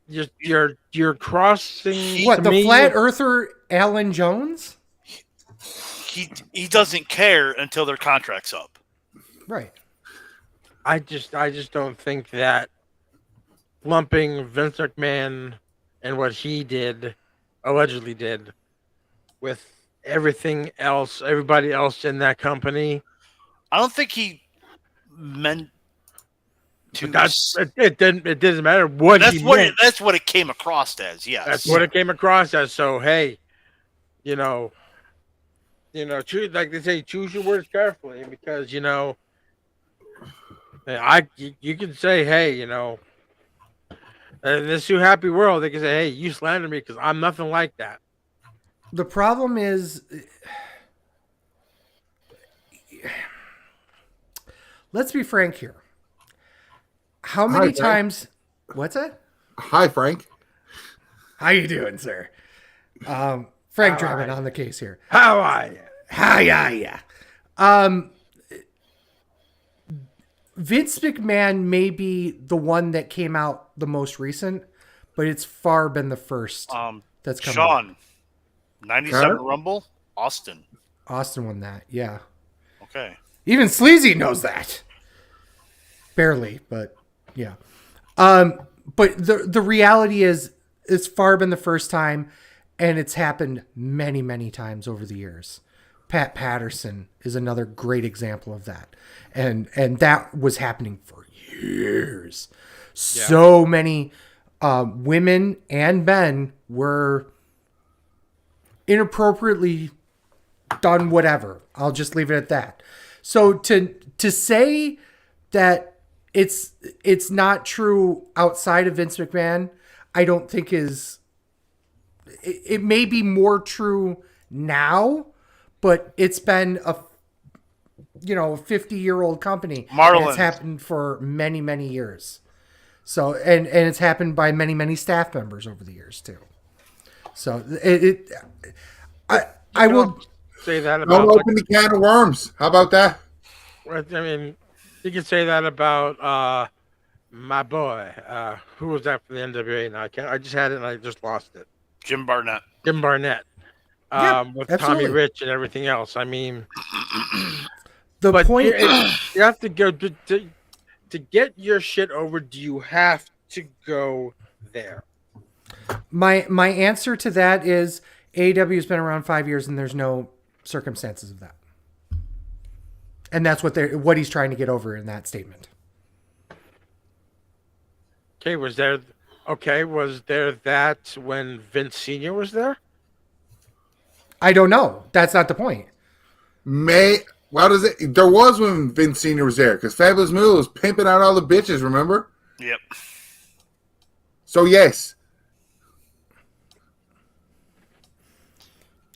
you're crossing What, to the me? flat earther Alan Jones? he doesn't care until their contract's up. Right. I just don't think that lumping Vince McMahon and what he allegedly did, with everybody else in that company. I don't think he meant to. It doesn't matter what he meant. That's what it came across as. Yes, That's what it came across as. So hey, choose, like they say, choose your words carefully, because you can say, hey, in this new happy world, they can say, hey, you slander me because I'm nothing like that. The problem is, let's be frank here. How many Hi, Frank. times? What's that? Hi, Frank. How you doing, sir? Frank Drummond on the case here. How are you? Hiya. Vince McMahon may be the one that came out the most recent, but it's far been the first that's come out. Sean, 97 Huh? Rumble, Austin. Austin won that, yeah. Okay. Even Sleazy knows that. Barely, but yeah. But the reality is, it's far been the first time, and it's happened many, many times over the years. Pat Patterson is another great example of that. And that was happening for years. Yeah. So many women and men were inappropriately done whatever. I'll just leave it at that. So to say that it's not true outside of Vince McMahon, I don't think is. It may be more true now, but it's been a 50-year-old company. Marlins. It's happened for many, many years. So and it's happened by many, many staff members over the years too. So I will say that about. Don't open the can of worms. How about that? I mean, you can say that about my boy. Who was that for the NWA? Now I just had it and I just lost it. Jim Barnett. Jim Barnett. Yeah, with absolutely. Tommy Rich and everything else. I mean, the point you have to go to get your shit over. Do you have to go there? My answer to that is AEW has been around 5 years and there's no circumstances of that. And that's what he's trying to get over in that statement. Okay, was there that when Vince Sr. was there? I don't know. That's not the point. There was when Vince Sr. was there, because Fabulous Moolah was pimping out all the bitches, remember? Yep. So, yes.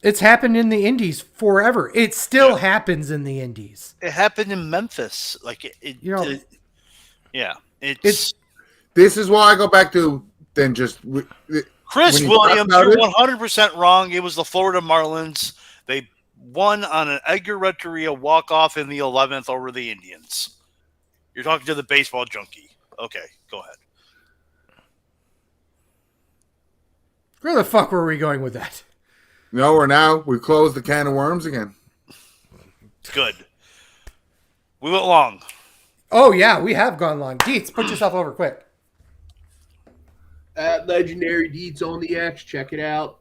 It's happened in the Indies forever. It still happens in the Indies. It happened in Memphis. Like, This is why I go back to then just... Chris Williams, you're 100% wrong. It was the Florida Marlins. They won on an Edgar Renteria walk-off in the 11th over the Indians. You're talking to the baseball junkie. Okay, go ahead. Where the fuck were we going with that? No, we closed the can of worms again. Good. We went long. Oh, yeah, we have gone long. Deets, put yourself over quick. At Legendary Deeds on the X. Check it out.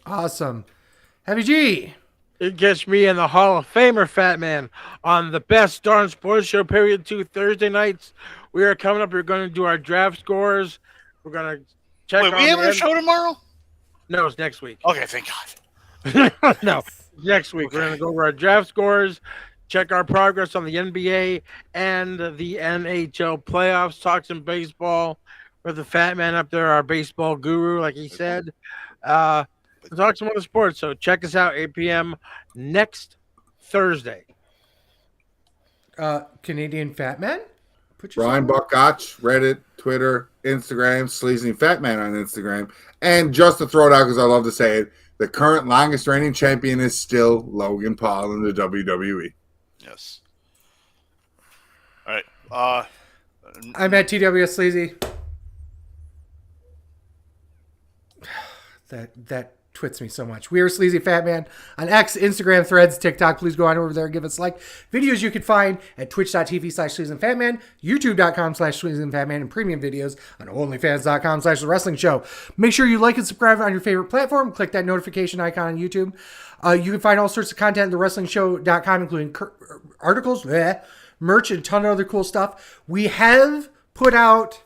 Awesome. Heavy G. It gets me in the Hall of Famer, Fat Man, on the Best Darn Sports Show, period 2, Thursday nights. We are coming up. We're going to do our draft scores. We're going to check. Wait, we have a show tomorrow? No, it's next week. Okay, thank God. No, next week. Okay. We're going to go over our draft scores, check our progress on the NBA and the NHL playoffs, talk some baseball with the Fat Man up there, our baseball guru, like he said. Talk some other sports. So check us out, 8 p.m. next Thursday. Canadian Fat Man? Brian Buckotch, Reddit, Twitter, Instagram, SleazyFatman on Instagram. And just to throw it out, because I love to say it, the current longest reigning champion is still Logan Paul in the WWE. Yes. All right. I'm at TWS Sleazy. That twits me so much. We are Sleazy Fat Man on X, Instagram, Threads, TikTok. Please go on over there and give us a like. Videos you can find at twitch.tv/SleazyFatman, youtube.com/SleazyFatman, and premium videos on onlyfans.com/The Wrestling Show. Make sure you like and subscribe on your favorite platform. Click that notification icon on YouTube. You can find all sorts of content at thewrestlingshow.com, including articles, merch, and a ton of other cool stuff. We have put out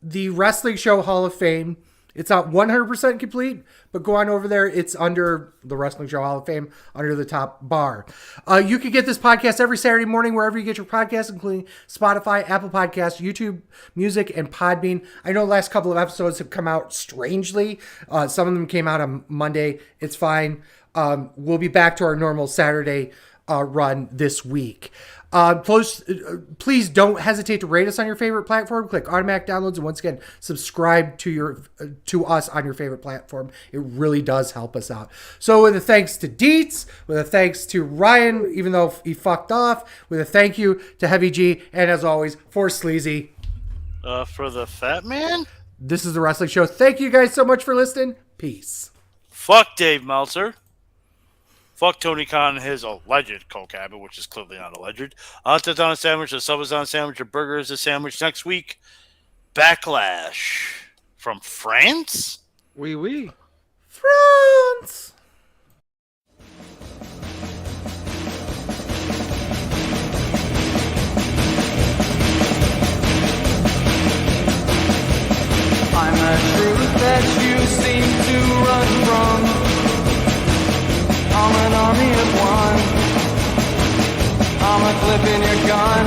the Wrestling Show Hall of Fame. It's not 100% complete, but go on over there. It's under the Wrestling Show Hall of Fame, under the top bar. You can get this podcast every Saturday morning wherever you get your podcasts, including Spotify, Apple Podcasts, YouTube Music, and Podbean. I know the last couple of episodes have come out strangely. Some of them came out on Monday. It's fine. We'll be back to our normal Saturday run this week. Please don't hesitate to rate us on your favorite platform. Click automatic downloads, and once again, subscribe to us on your favorite platform. It really does help us out. So with a thanks to Deets, with a thanks to Ryan, even though he fucked off, with a thank you to Heavy G, and as always, for Sleazy. For the Fat Man? This is The Wrestling Show. Thank you guys so much for listening. Peace. Fuck Dave Meltzer. Fuck Tony Khan and his alleged coke habit, which is clearly not alleged. Hot dog's on a sandwich, a sub is on a sandwich, a burger is a sandwich. Next week, Backlash from France? Oui. France! I'm a truth that you seem to run from. I'm an army of one. I'm a clip in your gun.